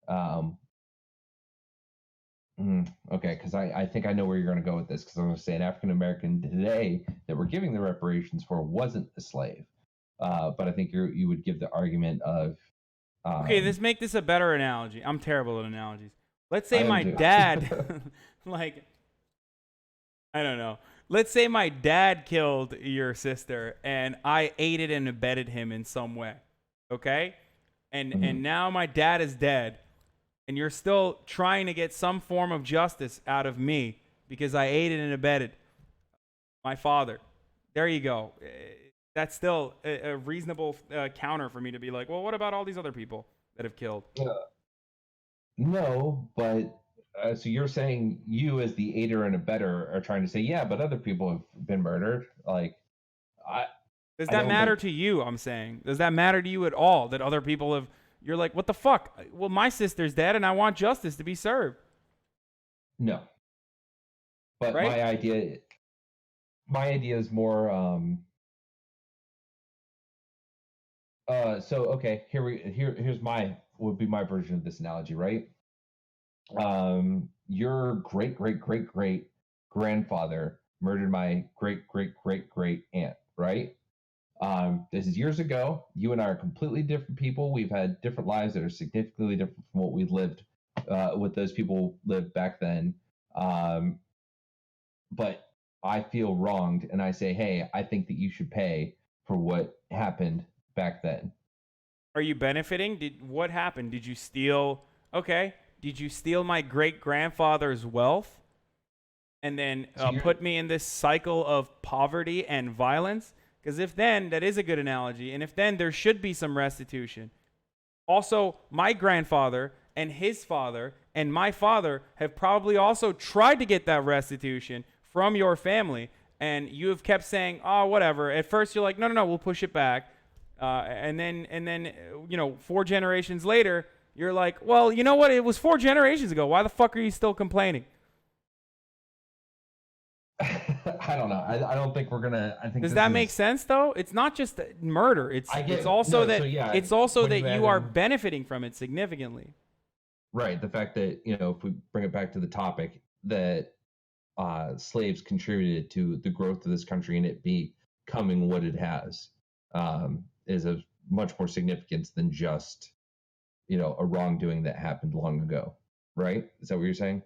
um, Okay, because I think I know where you're going to go with this. Because I'm going to say an African American today that we're giving the reparations for wasn't a slave, but I think you would give the argument of Okay, um, let's make this a better analogy. I'm terrible at analogies. Let's say I am my too. dad, like, I don't know. Let's say my dad killed your sister and I aided and abetted him in some way. Okay? And Mhm. and now my dad is dead and you're still trying to get some form of justice out of me because I aided and abetted my father. There you go. That's still a reasonable counter for me to be like, well, what about all these other people that have killed? No, but so you're saying you as the aider and abetter are trying to say, yeah, but other people have been murdered. Like I, Does I that don't matter think to you? I'm saying. Does that matter to you at all that other people have? You're like, what the fuck? Well, my sister's dead, and I want justice to be served, no. But right? my idea is more. So okay, here's my would be my version of this analogy, right? Your great grandfather murdered my great aunt, right? This is years ago. You and I are completely different people. We've had different lives that are significantly different from what we lived, what those people lived back then. Um, but I feel wronged, and I say, hey, I think that you should pay for what happened back then. Are you benefiting? Did what happened? Did you steal? Okay. Did you steal my great grandfather's wealth and then So you're put me in this cycle of poverty and violence? Because if then, that is a good analogy. And if then, there should be some restitution. Also, my grandfather and his father and my father have probably also tried to get that restitution from your family, and you have kept saying, "Oh, whatever." At first, you're like, "No, no, no, we'll push it back," and then, you know, 4 generations later, you're like, "Well, you know what? It was 4 generations ago. Why the fuck are you still complaining?" I don't know. I don't think we're gonna. I think Does this that make is. sense though? It's not just murder. It's I it's get also no. So that yeah, it's also when that you add you are in benefiting from it significantly. right the fact that if we bring it back to the topic that slaves contributed to the growth of this country and it becoming what it has is of much more significance than just a wrongdoing that happened long ago. Right? Is that what you're saying?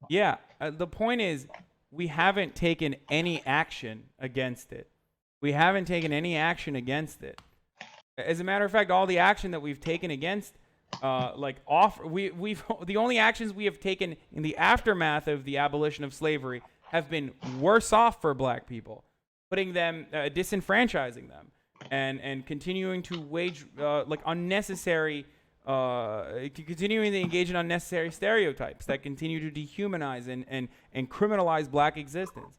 Yeah, the point is, we haven't taken any action against it. We haven't taken any action against it. As a matter of fact, all the action that we've taken against, we've the only actions we have taken in the aftermath of the abolition of slavery have been worse off for black people, putting them, disenfranchising them, and continuing to wage like unnecessary continuing to engage in unnecessary stereotypes that continue to dehumanize and criminalize black existence,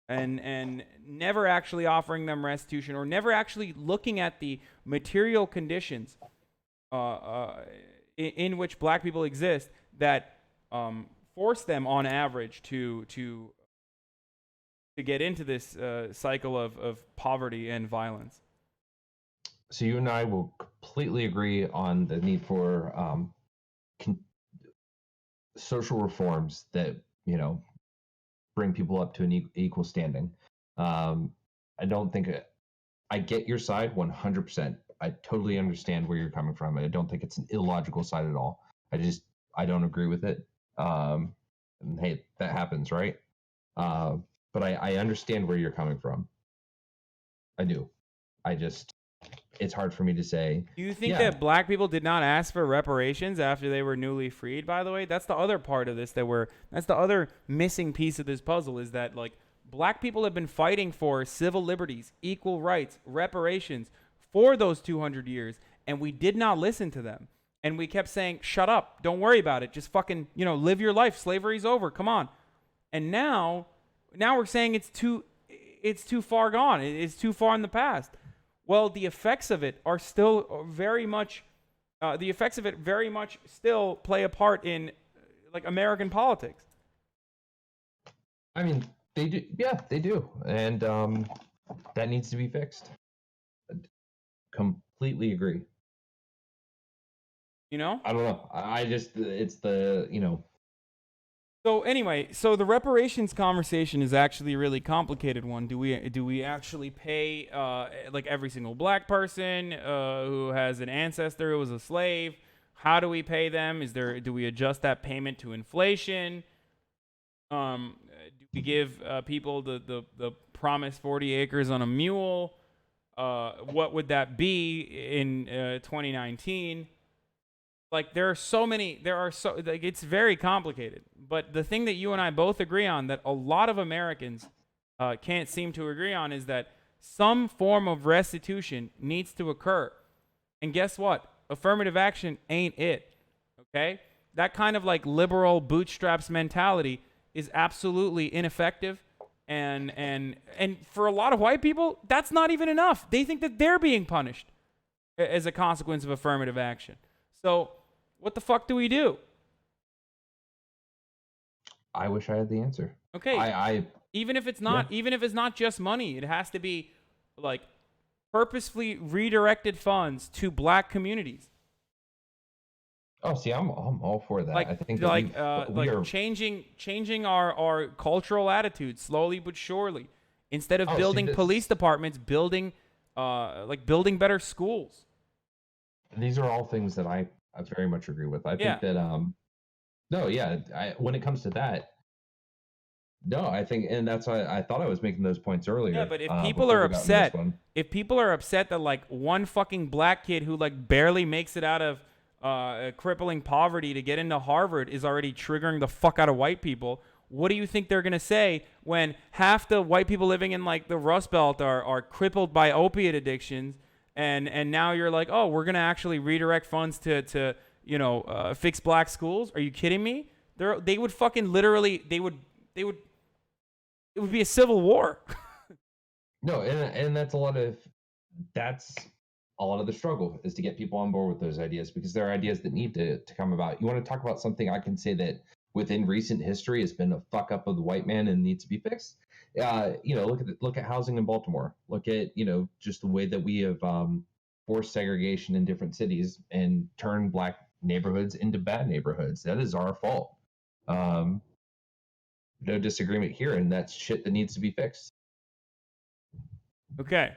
and never actually offering them restitution or never actually looking at the material conditions uh, uh, in which black people exist that force them on average to get into this cycle of poverty and violence. So you and I will completely agree on the need for con- social reforms that bring people up to an equal standing. I don't think I get your side 100%. I totally understand where you're coming from. I don't think it's an illogical side at all. I don't agree with it. And hey, that happens, right? Uh, but I understand where you're coming from. I do. I just it's hard for me to say. Do you think Yeah, that black people did not ask for reparations after they were newly freed, by the way? That's the other part of this that's the other missing piece of this puzzle is that, like, black people have been fighting for civil liberties, equal rights, reparations for those 200 years, and we did not listen to them. And we kept saying, shut up, don't worry about it, just fucking, live your life, slavery's over, come on. And now we're saying it's too far gone, it's too far in the past. Well, the effects of it are still very much the effects of it very much still play a part in like American politics. I mean they do. Yeah, they do, and that needs to be fixed. Completely agree. You know? I don't know. I just it's the So anyway, so the reparations conversation is actually a really complicated one. Do we actually pay like every single black person who has an ancestor who was a slave? How do we pay them? Do we adjust that payment to inflation? Do we give people the promised 40 acres on a mule? What would that be in 2019? Like there are so like it's very complicated. But the thing that you and I both agree on that a lot of Americans can't seem to agree on is that some form of restitution needs to occur. And guess what? Affirmative action ain't it. Okay? That kind of like liberal bootstraps mentality is absolutely ineffective. And for a lot of white people, that's not even enough. They think that they're being punished as a consequence of affirmative action. So what the fuck do we do? I wish I had the answer. Okay. Even if it's not just money, it has to be like purposefully redirected funds to black communities. Oh, see, I'm all for that. Like, I think we are changing our cultural attitudes slowly but surely. Instead of building police departments, building better schools. These are all things that I very much agree with. I think that when it comes to that, no, I think, and that's why I thought I was making those points earlier. Yeah, but if people are upset that like one fucking black kid who like barely makes it out of crippling poverty to get into Harvard is already triggering the fuck out of white people, what do you think they're gonna say when half the white people living in like the Rust Belt are crippled by opiate addictions, and now you're like, oh, we're gonna actually redirect funds to fix black schools? Are you kidding me? They would fucking literally it would be a civil war. No, and that's a lot of the struggle is to get people on board with those ideas, because there are ideas that need to come about. You want to talk about something I can say that within recent history has been a fuck up of the white man and needs to be fixed? Look at housing in Baltimore. Look at just the way that we have forced segregation in different cities and turned black neighborhoods into bad neighborhoods. That is our fault. No disagreement here, and that's shit that needs to be fixed. Okay.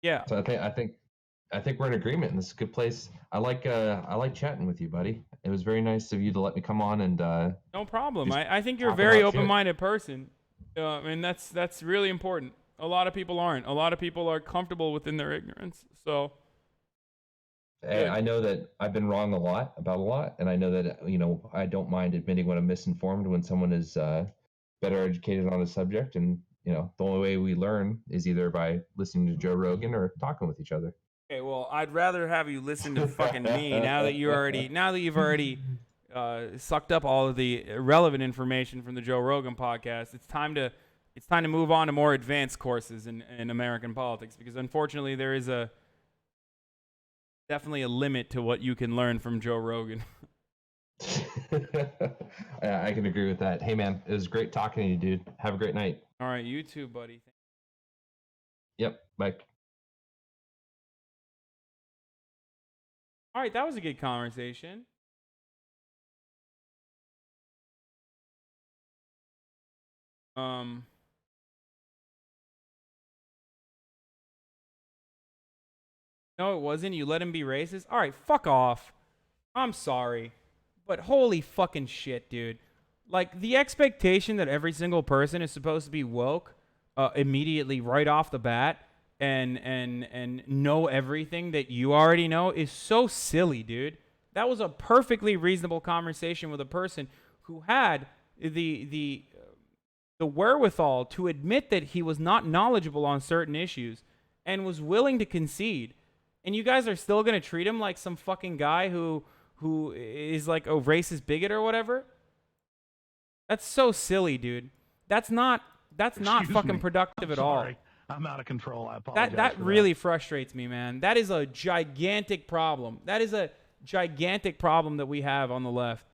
Yeah. So I think we're in agreement, and this is a good place. I like chatting with you, buddy. It was very nice of you to let me come on and. No problem. I think you're a very open-minded person, and that's really important. A lot of people aren't. A lot of people are comfortable within their ignorance. So. I know that I've been wrong about a lot, and I know that I don't mind admitting when I'm misinformed when someone is better educated on a subject, and the only way we learn is either by listening to Joe Rogan or talking with each other. Okay, well, I'd rather have you listen to fucking me now that you've already sucked up all of the relevant information from the Joe Rogan podcast. It's time to move on to more advanced courses in American politics, because unfortunately there is definitely a limit to what you can learn from Joe Rogan. I can agree with that. Hey, man, it was great talking to you, dude. Have a great night. All right, you too, buddy. Yep, bye. All right, that was a good conversation. No, it wasn't. You let him be racist? All right, fuck off. I'm sorry. But holy fucking shit, dude. Like, the expectation that every single person is supposed to be woke immediately right off the bat and know everything that you already know is so silly, dude. That was a perfectly reasonable conversation with a person who had the wherewithal to admit that he was not knowledgeable on certain issues and was willing to concede. And you guys are still going to treat him like some fucking guy who is like a racist bigot or whatever? That's so silly, dude. That's not fucking productive at all. I'm out of control. I apologize. That really frustrates me, man. That is a gigantic problem. That is a gigantic problem that we have on the left.